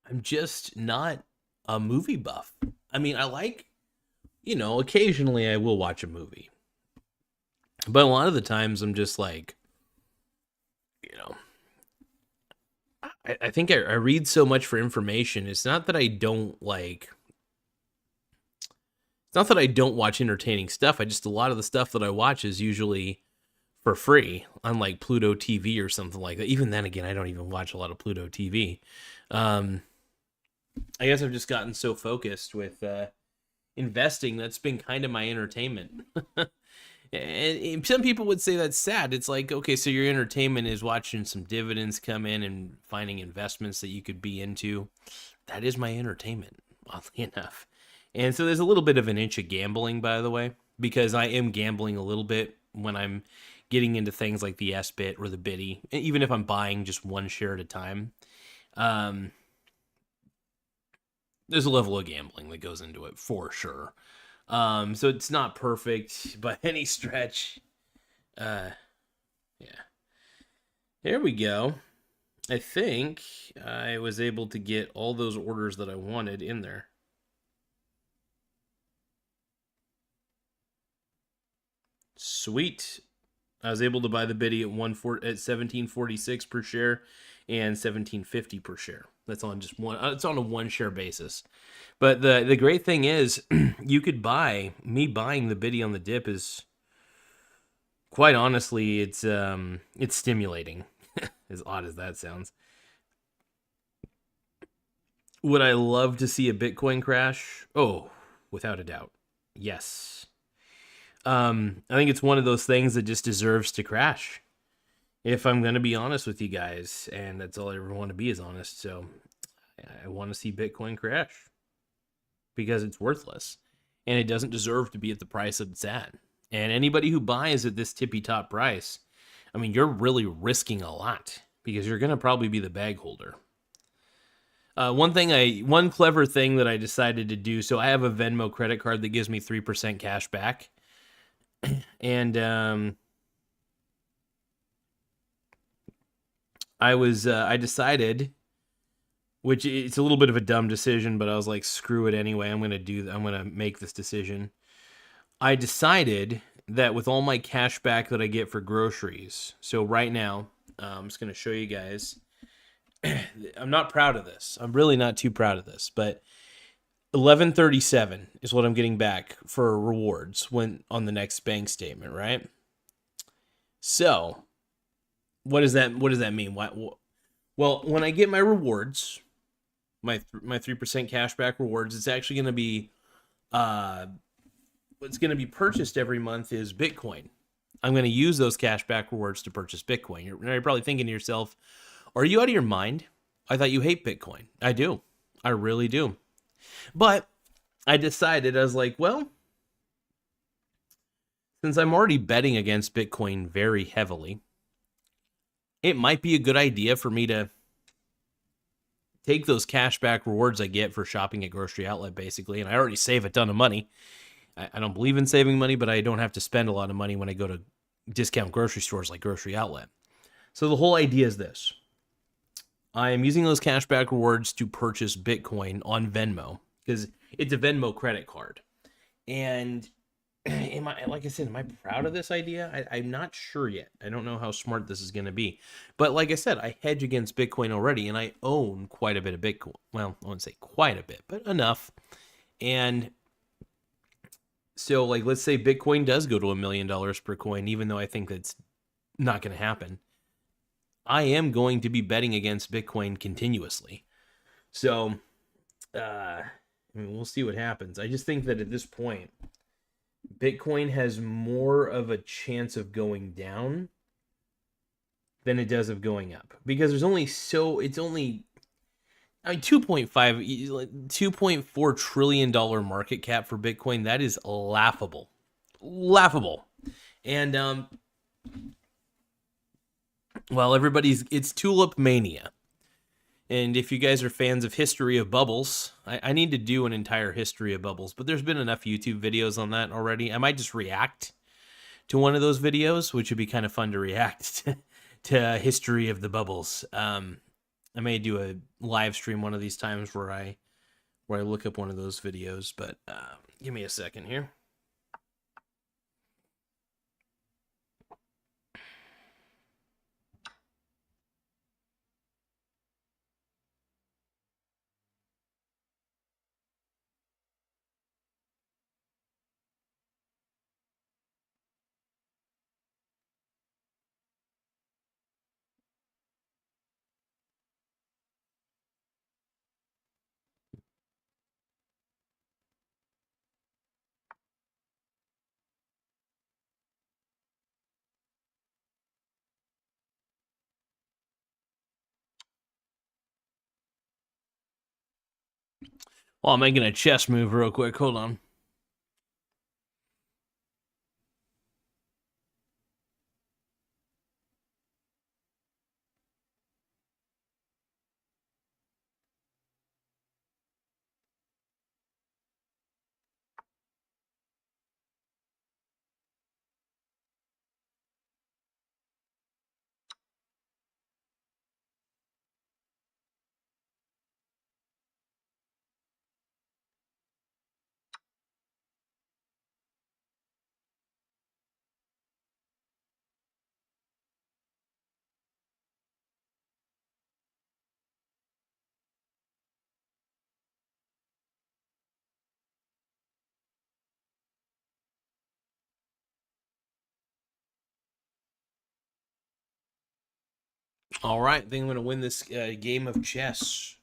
A: I'm just not a movie buff. I mean, I like, occasionally I will watch a movie, but a lot of the times I'm just like, you know, I think I read so much for information. It's not that I don't like. It's not that I don't watch entertaining stuff. A lot of the stuff that I watch is usually for free, unlike Pluto TV or something like that. Even then, again, I don't even watch a lot of Pluto TV. I guess I've just gotten so focused with investing that's been kind of my entertainment. And some people would say that's sad. It's like, okay, so your entertainment is watching some dividends come in and finding investments that you could be into. That is my entertainment, oddly enough. And so there's a little bit of an inch of gambling, by the way, because I am gambling a little bit when I'm getting into things like the S-Bit or the Biddy, even if I'm buying just one share at a time. There's a level of gambling that goes into it for sure. So it's not perfect by any stretch. Yeah. Here we go. I think I was able to get all those orders that I wanted in there. Sweet. I was able to buy the Biddy at 1746 per share and 1750 per share. That's on just one. It's on a one share basis. But the great thing is, you could buying the Biddy on the dip is, quite honestly, it's stimulating. As odd as that sounds. Would I love to see a Bitcoin crash? Oh, without a doubt. Yes. I think it's one of those things that just deserves to crash. If I'm going to be honest with you guys, and that's all I ever want to be is honest. So I want to see Bitcoin crash because it's worthless and it doesn't deserve to be at the price that it's at. And anybody who buys at this tippy top price, I mean, you're really risking a lot because you're going to probably be the bag holder. One clever thing that I decided to do. So I have a Venmo credit card that gives me 3% cash back. And I decided, which it's a little bit of a dumb decision, but I was like, screw it anyway. I'm gonna make this decision. I decided that with all my cash back that I get for groceries, so right now, I'm just gonna show you guys. I'm not proud of this. I'm really not too proud of this, but $11.37 is what I'm getting back for rewards when on the next bank statement, right? So, what does that mean? Well, when I get my rewards, my 3% cashback rewards, it's actually going to be what's going to be purchased every month is Bitcoin. I'm going to use those cashback rewards to purchase Bitcoin. You're probably thinking to yourself, are you out of your mind? I thought you hate Bitcoin. I do. I really do. But I decided, I was like, well, since I'm already betting against Bitcoin very heavily, it might be a good idea for me to take those cashback rewards I get for shopping at Grocery Outlet, basically, and I already save a ton of money. I don't believe in saving money, but I don't have to spend a lot of money when I go to discount grocery stores like Grocery Outlet. So the whole idea is this. I am using those cashback rewards to purchase Bitcoin on Venmo because it's a Venmo credit card. And like I said, am I proud of this idea? I'm not sure yet. I don't know how smart this is going to be. But like I said, I hedge against Bitcoin already, and I own quite a bit of Bitcoin. Well, I wouldn't say quite a bit, but enough. And so, like, let's say Bitcoin does go to $1 million per coin, even though I think that's not going to happen. I am going to be betting against Bitcoin continuously. So, I mean, we'll see what happens. I just think that at this point, Bitcoin has more of a chance of going down than it does of going up, because there's only it's only, I mean, 2.4 trillion dollar market cap for Bitcoin. That is laughable. Laughable. And well, it's tulip mania. And if you guys are fans of history of bubbles, I need to do an entire history of bubbles, but there's been enough YouTube videos on that already. I might just react to one of those videos, which would be kind of fun to react to history of the bubbles. I may do a live stream one of these times where I look up one of those videos, but give me a second here. Well, I'm making a chess move real quick. Hold on. All right, I think I'm going to win this game of chess.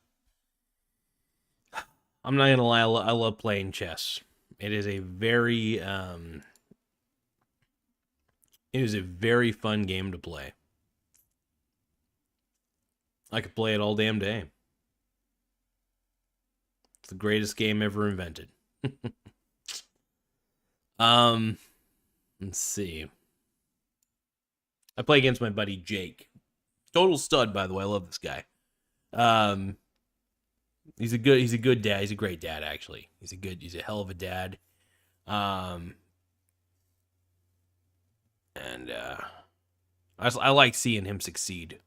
A: I'm not going to lie, I love playing chess. It is a very fun game to play. I could play it all damn day. It's the greatest game ever invented. Let's see. I play against my buddy Jake. Total stud, by the way. I love this guy. He's a good dad. He's a great dad, actually. He's a hell of a dad. And I like seeing him succeed.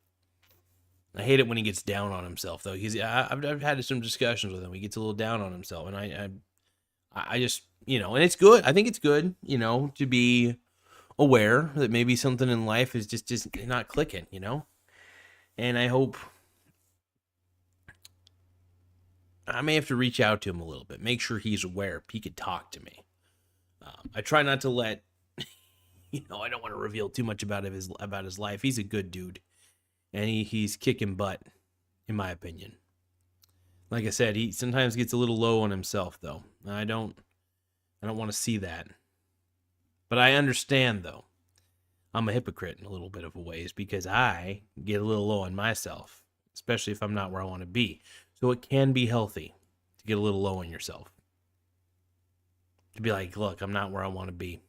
A: I hate it when he gets down on himself, though. I've had some discussions with him. He gets a little down on himself, and I just, and it's good. I think it's good, to be aware that maybe something in life is just not clicking, And I hope I may have to reach out to him a little bit, make sure he's aware, he could talk to me. I try not to let, I don't want to reveal too much about his life. He's a good dude, and he's kicking butt, in my opinion. Like I said, he sometimes gets a little low on himself, though. I don't want to see that. But I understand, though. I'm a hypocrite in a little bit of a ways, because I get a little low on myself, especially if I'm not where I want to be. So it can be healthy to get a little low on yourself. To be like, look, I'm not where I want to be.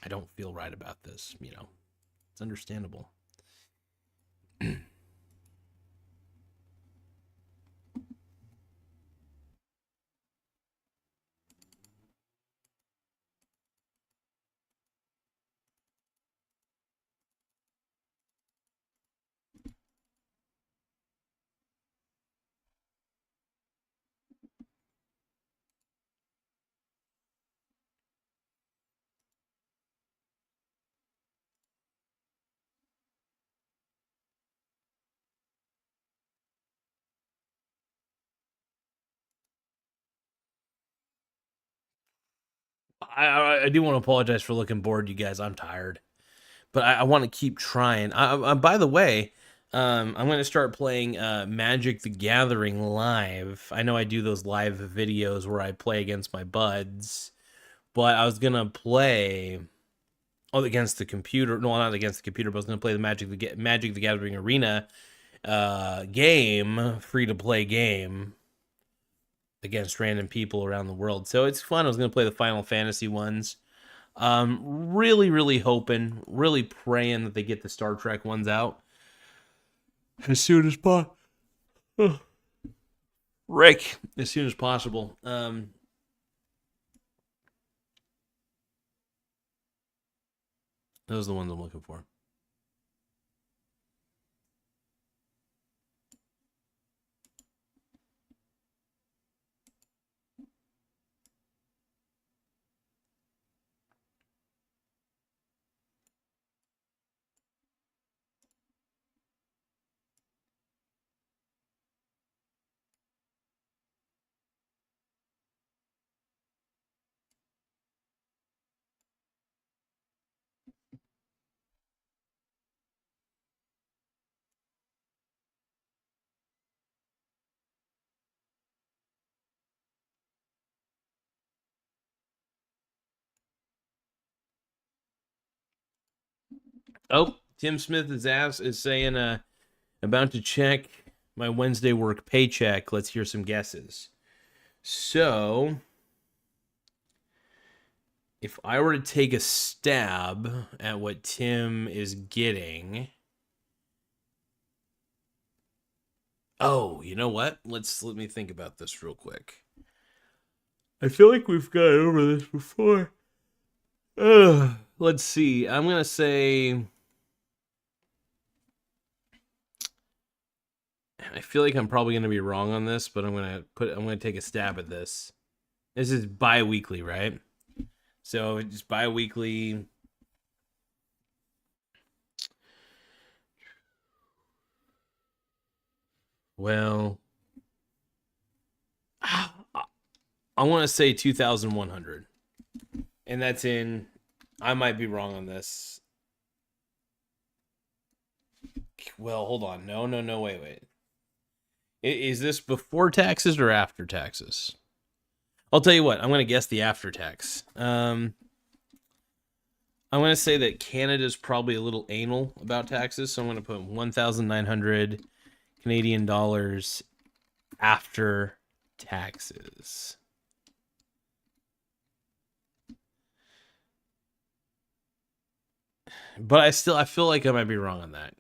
A: I don't feel right about this, It's understandable. I do want to apologize for looking bored, you guys. I'm tired, but I want to keep trying. By the way, I'm going to start playing Magic the Gathering live. I know I do those live videos where I play against my buds, but I was going to play against the computer. No, not against the computer, but I was going to play the Magic the Gathering Arena game, free to play game against random people around the world. So it's fun. I was going to play the Final Fantasy ones. Really hoping, really praying that they get the Star Trek ones out as soon as possible. Rick, as soon as possible. Those are the ones I'm looking for. Oh, Tim Smith is saying about to check my Wednesday work paycheck. Let's hear some guesses. So, if I were to take a stab at what Tim is getting, oh, you know what? Let me think about this real quick. I feel like we've gone over this before. Let's see. I'm gonna say. I feel like I'm probably gonna be wrong on this, but I'm gonna take a stab at this. This is bi-weekly, right? So it's bi-weekly. Well, I want to say 2,100, and that's in. I might be wrong on this. Well, hold on. No, wait. Is this before taxes or after taxes? I'll tell you what. I'm going to guess the after tax. I'm going to say that Canada's probably a little anal about taxes, so I'm going to put 1,900 Canadian dollars after taxes. But I feel like I might be wrong on that.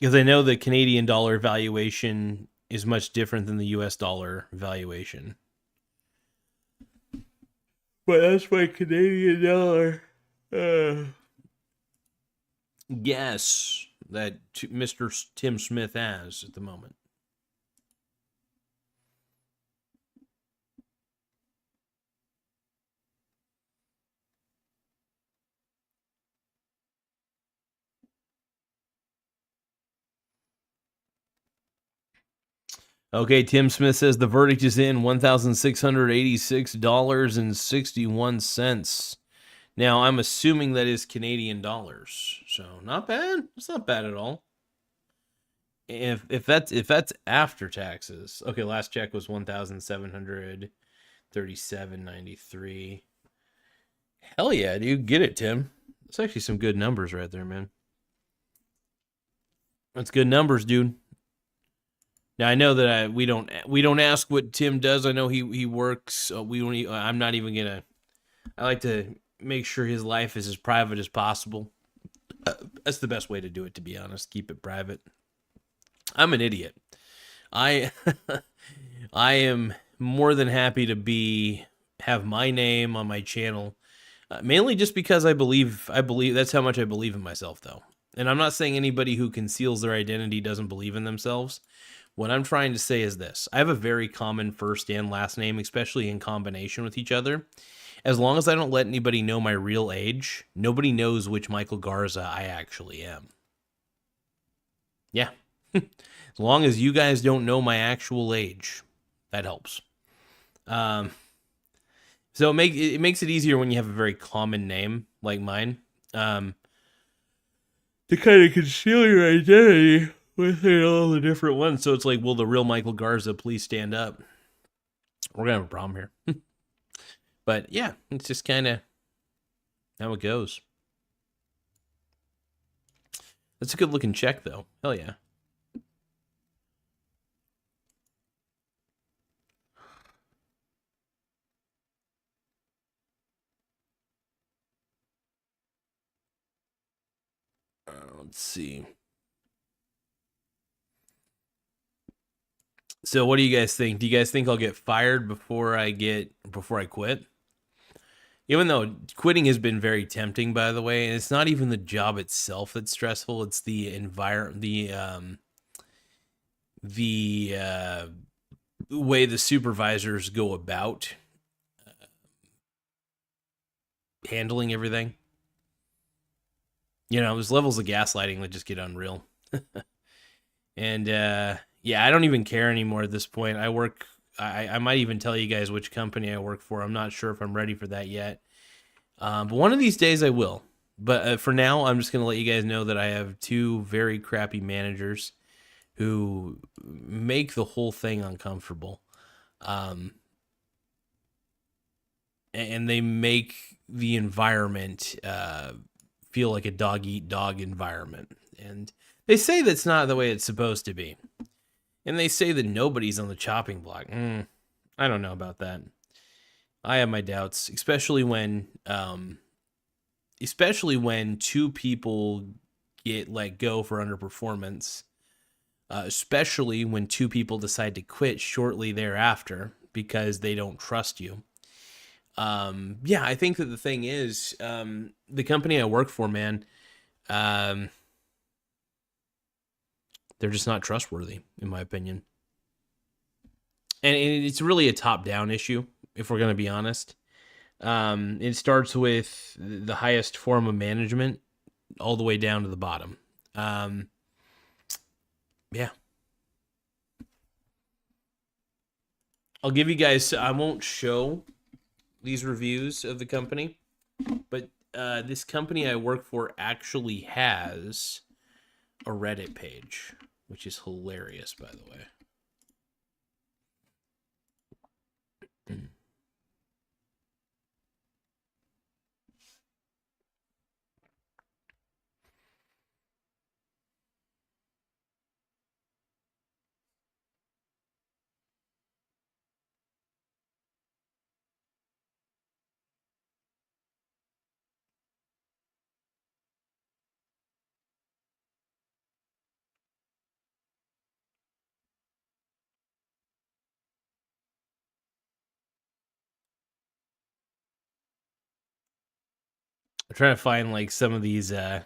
A: Because I know the Canadian dollar valuation is much different than the US dollar valuation. But that's my Canadian dollar. Guess that Mr. Tim Smith has at the moment. Okay, Tim Smith says the verdict is in $1,686.61. Now, I'm assuming that is Canadian dollars. So, not bad. It's not bad at all. If that's after taxes. Okay, last check was 1,737.93. Hell yeah, dude. Get it, Tim. That's actually some good numbers right there, man. That's good numbers, dude. Now I know that we don't ask what Tim does. I know he works. I'm not even gonna. I like to make sure his life is as private as possible. That's the best way to do it, to be honest. Keep it private. I'm an idiot. I I am more than happy to have my name on my channel, mainly just because I believe that's how much I believe in myself, though. And I'm not saying anybody who conceals their identity doesn't believe in themselves. What I'm trying to say is this. I have a very common first and last name, especially in combination with each other. As long as I don't let anybody know my real age, nobody knows which Michael Garza I actually am. Yeah. As long as you guys don't know my actual age, that helps. So it makes it easier when you have a very common name like mine. Um, to kind of conceal your identity within all the different ones. So it's like, will the real Michael Garza please stand up? We're gonna have a problem here. But yeah, it's just kind of how it goes. That's a good looking check, though. Hell yeah. Let's see. So what do you guys think? Do you guys think I'll get fired before I quit? Even though quitting has been very tempting, by the way, and it's not even the job itself that's stressful, it's the environment, the way the supervisors go about handling everything. You know, there's levels of gaslighting that just get unreal. And yeah, I don't even care anymore at this point. I might even tell you guys which company I work for. I'm not sure if I'm ready for that yet. But one of these days I will. But for now, I'm just going to let you guys know that I have two very crappy managers who make the whole thing uncomfortable. And they make the environment feel like a dog-eat-dog environment. And they say that's not the way it's supposed to be. And they say that nobody's on the chopping block. I don't know about that. I have my doubts, especially when two people get let go for underperformance, especially when two people decide to quit shortly thereafter because they don't trust you. Yeah, I think that the thing is, the company I work for, man, they're just not trustworthy, in my opinion. And it's really a top-down issue, if we're going to be honest. It starts with the highest form of management all the way down to the bottom. Yeah. I'll give you guys, I won't show these reviews of the company, but this company I work for actually has a Reddit page, which is hilarious, by the way. I'm trying to find like some of these I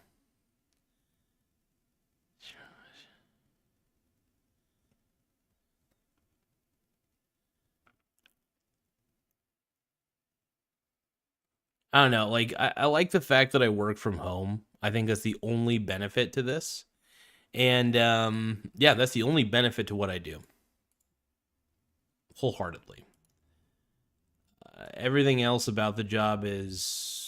A: don't know, like I like the fact that I work from home. I think that's the only benefit to this. And yeah, that's the only benefit to what I do. Wholeheartedly. Everything else about the job is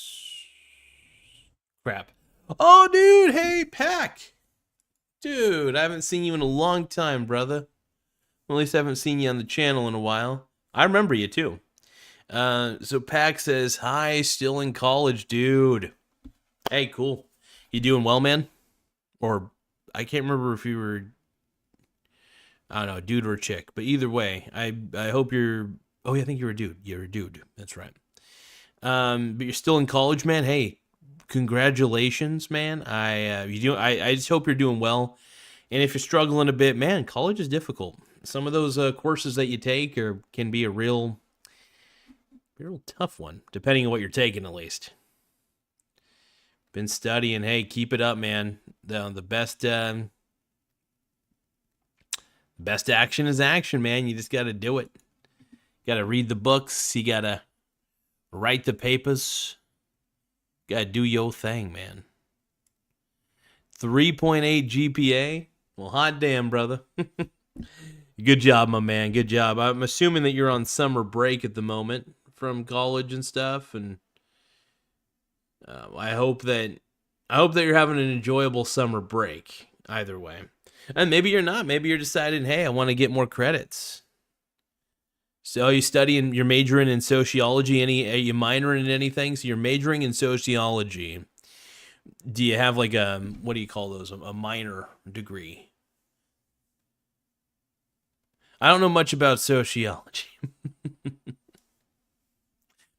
A: crap. Oh, dude, hey, Pack. Dude, I haven't seen you in a long time, brother. Well, at least I haven't seen you on the channel in a while. I remember you, too. So Pack says, hi, still in college, dude. Hey, cool. You doing well, man? Or, I can't remember if you were, I don't know, dude or chick. But either way, I hope you're, oh, yeah, I think you're a dude. You're a dude. That's right. But you're still in college, man. Hey, congratulations, man. I just hope you're doing well. And if you're struggling a bit, man, college is difficult. Some of those courses that you take can be a real tough one, depending on what you're taking, at least. Been studying. Hey, keep it up, man. The best action is action, man. You just got to do it. Got to read the books. You got to write the papers. Got to do your thing, man. 3.8 GPA. Well, hot damn, brother. Good job, my man. Good job. I'm assuming that you're on summer break at the moment from college and stuff, and I hope that I hope that you're having an enjoyable summer break, either way. And maybe you're not. Maybe you're deciding, hey, I want to get more credits. So you studying, you're majoring in sociology. Are you minoring in anything? So you're majoring in sociology. Do you have like what do you call those? A minor degree? I don't know much about sociology,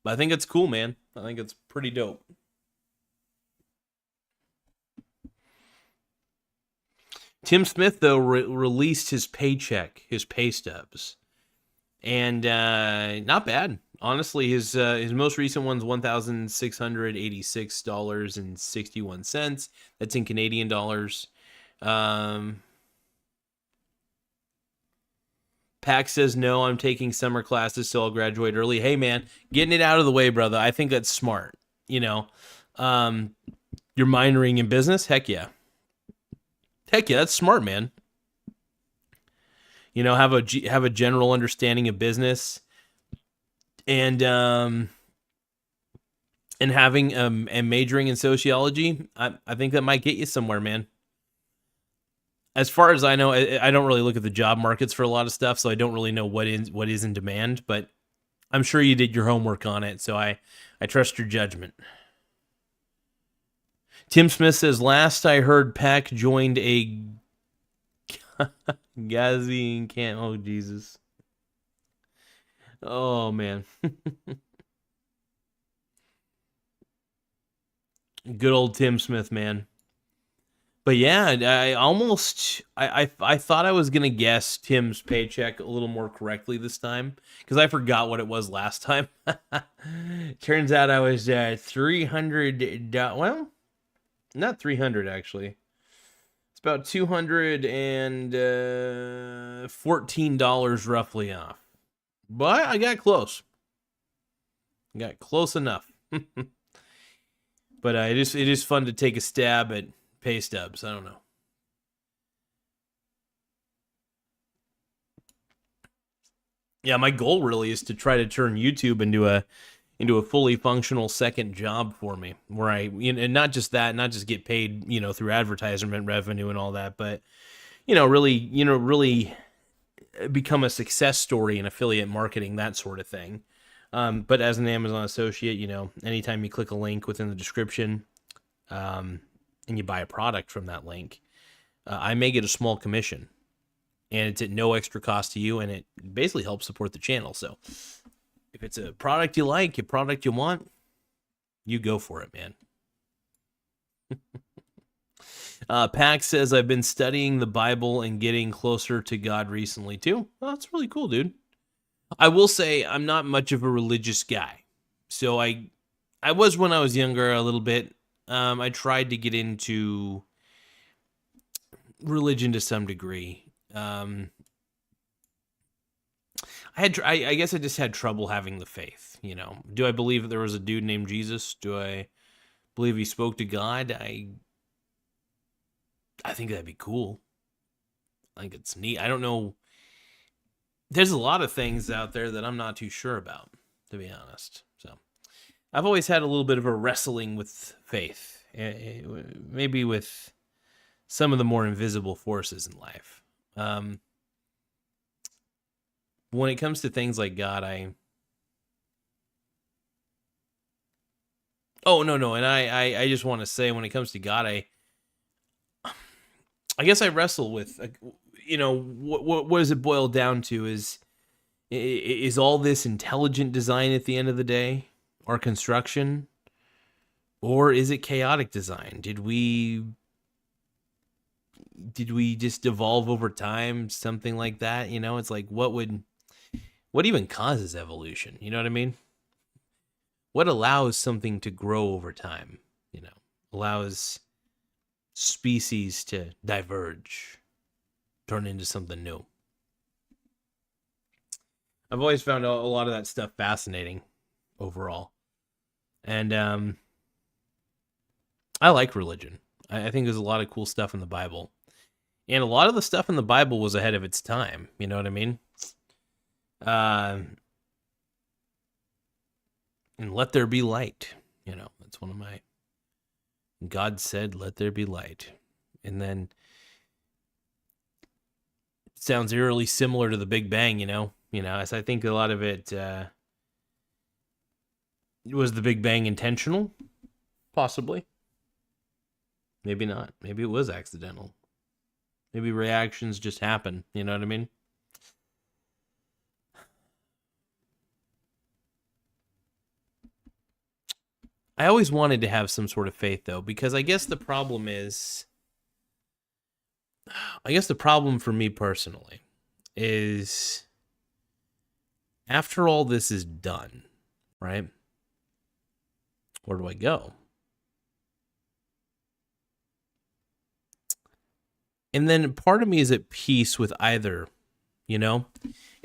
A: but I think it's cool, man. I think it's pretty dope. Tim Smith, though, released his paycheck, his pay stubs, and not bad. Honestly, his most recent one's $1,686.61. That's in Canadian dollars. Um, Pack says no. I'm taking summer classes, so I'll graduate early. Hey, man, getting it out of the way, brother. I think that's smart. You know, um, you're minoring in business. Heck yeah, that's smart, man. You know, have a general understanding of business, and having and majoring in sociology. I think that might get you somewhere, man. As far as I know, I don't really look at the job markets for a lot of stuff, so I don't really know what is in demand. But I'm sure you did your homework on it, so I trust your judgment. Tim Smith says, last I heard, Pack joined a Gazi camp. Oh Jesus. Oh man. Good old Tim Smith, man. But yeah, I thought I was gonna guess Tim's paycheck a little more correctly this time because I forgot what it was last time. Turns out I was 300. Well, not 300 actually. It's about $214 roughly off. But I got close. Got close enough. But it is fun to take a stab at pay stubs. I don't know. Yeah, my goal really is to try to turn YouTube into a fully functional second job for me, where and not just that, not just get paid, through advertisement revenue and all that, but really become a success story in affiliate marketing, that sort of thing. But as an Amazon associate, anytime you click a link within the description, and you buy a product from that link, I may get a small commission, and it's at no extra cost to you, and it basically helps support the channel. So if it's a product you like, a product you want, you go for it, man. Pax says, I've been studying the Bible and getting closer to God recently, too. Well, that's really cool, dude. I will say I'm not much of a religious guy. So I was when I was younger a little bit. I tried to get into religion to some degree. I guess I just had trouble having the faith. Do I believe that there was a dude named Jesus? Do I believe he spoke to God? I think that'd be cool. I think it's neat. I don't know. There's a lot of things out there that I'm not too sure about, to be honest. So I've always had a little bit of a wrestling with faith, maybe with some of the more invisible forces in life. When it comes to things like God, oh no, and I just want to say, when it comes to God, I guess I wrestle with, what does it boil down to? Is all this intelligent design at the end of the day, or construction, or is it chaotic design? Did we just evolve over time, something like that? It's like, what even causes evolution? You know what I mean? What allows something to grow over time? Allows species to diverge, turn into something new. I've always found a lot of that stuff fascinating overall. And I like religion. I think there's a lot of cool stuff in the Bible. And a lot of the stuff in the Bible was ahead of its time. You know what I mean? And let there be light. That's one of my God said, "Let there be light." And then it sounds eerily similar to the Big Bang, as I think a lot of it was the Big Bang intentional? Possibly. Maybe not. Maybe it was accidental. Maybe reactions just happen. You know what I mean? I always wanted to have some sort of faith, though, because I guess the problem for me personally is after all this is done, right? Where do I go? And then part of me is at peace with either, And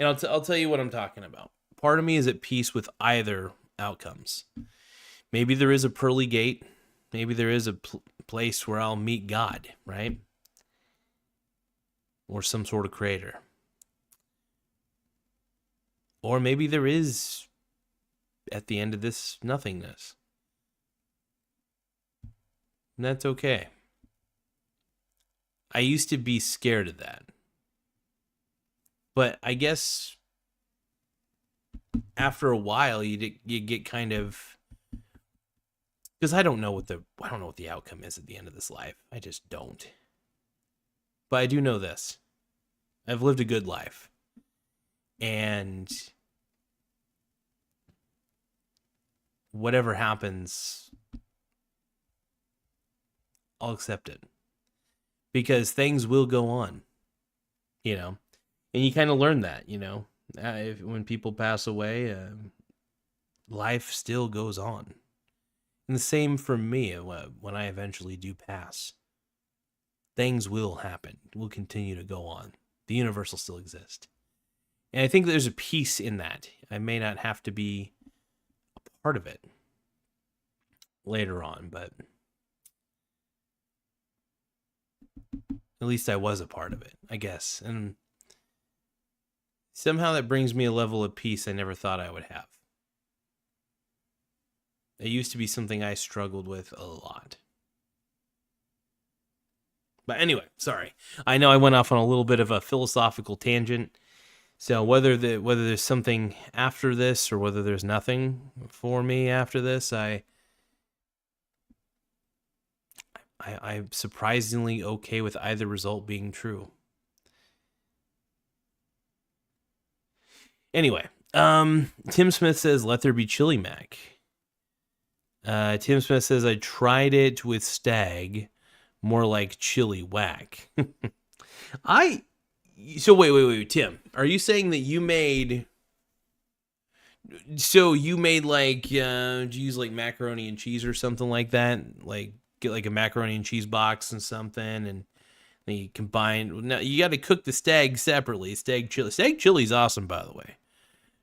A: I'll tell you what I'm talking about. Part of me is at peace with either outcomes. Maybe there is a pearly gate. Maybe there is a place where I'll meet God, right? Or some sort of creator. Or maybe there is, at the end of this, nothingness. And that's okay. I used to be scared of that. But I guess after a while, you get kind of, because I don't know what the outcome is at the end of this life. I just don't. But I do know this: I've lived a good life, and whatever happens, I'll accept it, because things will go on, and you kind of learn that, when people pass away, life still goes on. And the same for me when I eventually do pass. Things will happen. Will continue to go on. The universe will still exist. And I think there's a peace in that. I may not have to be a part of it later on, but at least I was a part of it, I guess. And somehow that brings me a level of peace I never thought I would have. It used to be something I struggled with a lot. But anyway, sorry. I know I went off on a little bit of a philosophical tangent. So whether there's something after this or whether there's nothing for me after this, I'm surprisingly okay with either result being true. Anyway, Tim Smith says, "Let there be chili mac." Tim Smith says, "I tried it with stag, more like chili whack." So wait, Tim, are you saying that you made like, do you use like macaroni and cheese or something like that? Like get like a macaroni and cheese box and something, and then you combine. Now you got to cook the stag separately. Stag chili is awesome, by the way.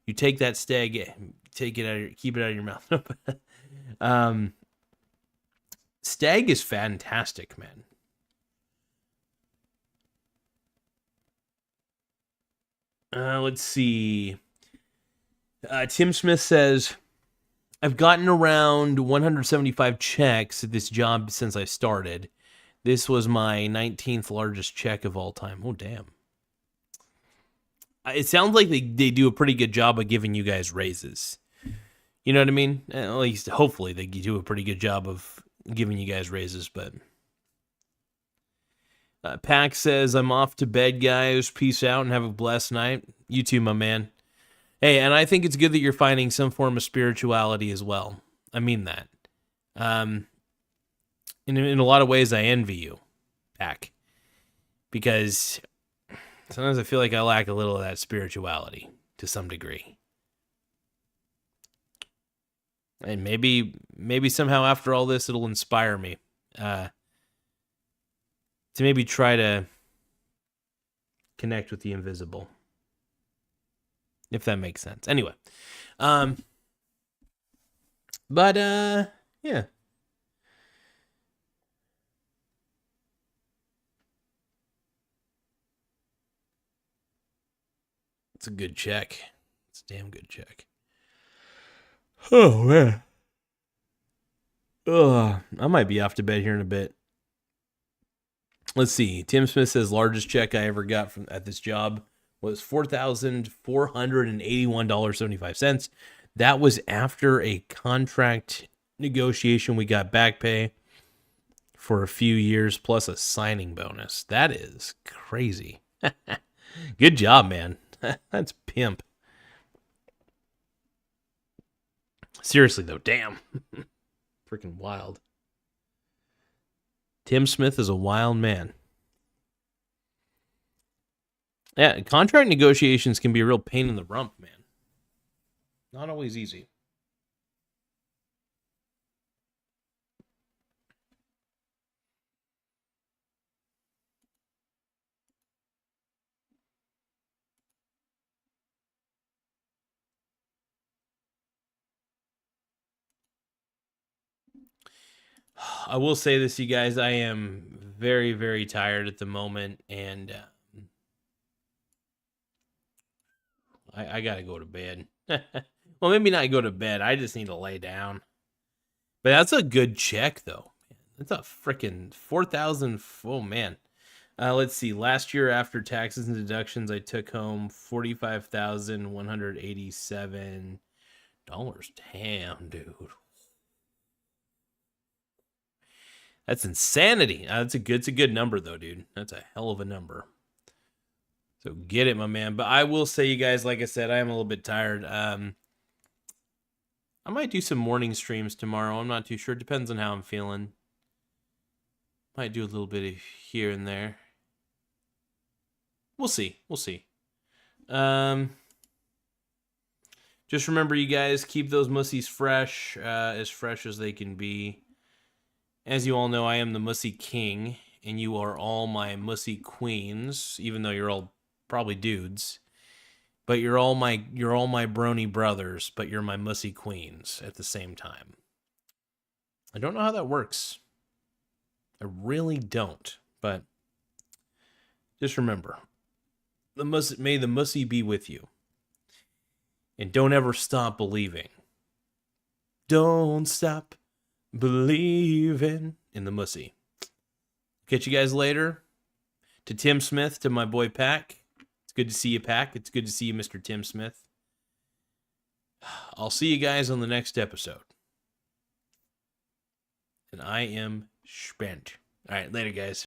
A: You take that stag, keep it out of your mouth. Stag is fantastic, man. Let's see. Tim Smith says, "I've gotten around 175 checks at this job since I started. This was my 19th largest check of all time." Oh, damn. It sounds like they do a pretty good job of giving you guys raises. You know what I mean? At least, hopefully, they do a pretty good job of giving you guys raises, but... Pack says, "I'm off to bed, guys. Peace out and have a blessed night." You too, my man. Hey, and I think it's good that you're finding some form of spirituality as well. I mean that. In a lot of ways, I envy you, Pack. Because sometimes I feel like I lack a little of that spirituality to some degree. And maybe somehow after all this, it'll inspire me to maybe try to connect with the invisible, if that makes sense. Anyway, yeah. It's a good check. It's a damn good check. Oh, man. Ugh, I might be off to bed here in a bit. Let's see. Tim Smith says largest check I ever got from at this job was $4,481.75. That was after a contract negotiation. We got back pay for a few years plus a signing bonus. That is crazy. Good job, man. That's pimp. Seriously though, damn. Freaking wild. Tim Smith is a wild man. Yeah, contract negotiations can be a real pain in the rump, man. Not always easy. I will say this, you guys. I am very, very tired at the moment, and I gotta go to bed. Well, maybe not go to bed. I just need to lay down. But that's a good check, though. That's a freaking 4,000. Oh man. Let's see. Last year, after taxes and deductions, I took home $45,187. Damn, dude. That's insanity. It's a good number though, dude. That's a hell of a number. So get it, my man. But I will say, you guys, like I said, I am a little bit tired. I might do some morning streams tomorrow. I'm not too sure. Depends on how I'm feeling. Might do a little bit of here and there. We'll see. We'll see. Just remember, you guys, keep those mussies fresh as they can be. As you all know, I am the Mussy King, and you are all my Mussy Queens, even though you're all probably dudes. But you're all my brony brothers, but you're my Mussy Queens at the same time. I don't know how that works. I really don't. But just remember, may the Mussy be with you. And don't ever stop believing. Don't stop believing in the Mussy. Catch you guys later. To Tim Smith, to my boy Pack. It's good to see you, Pack. It's good to see you, Mr. Tim Smith. I'll see you guys on the next episode. And I am spent. All right, later, guys.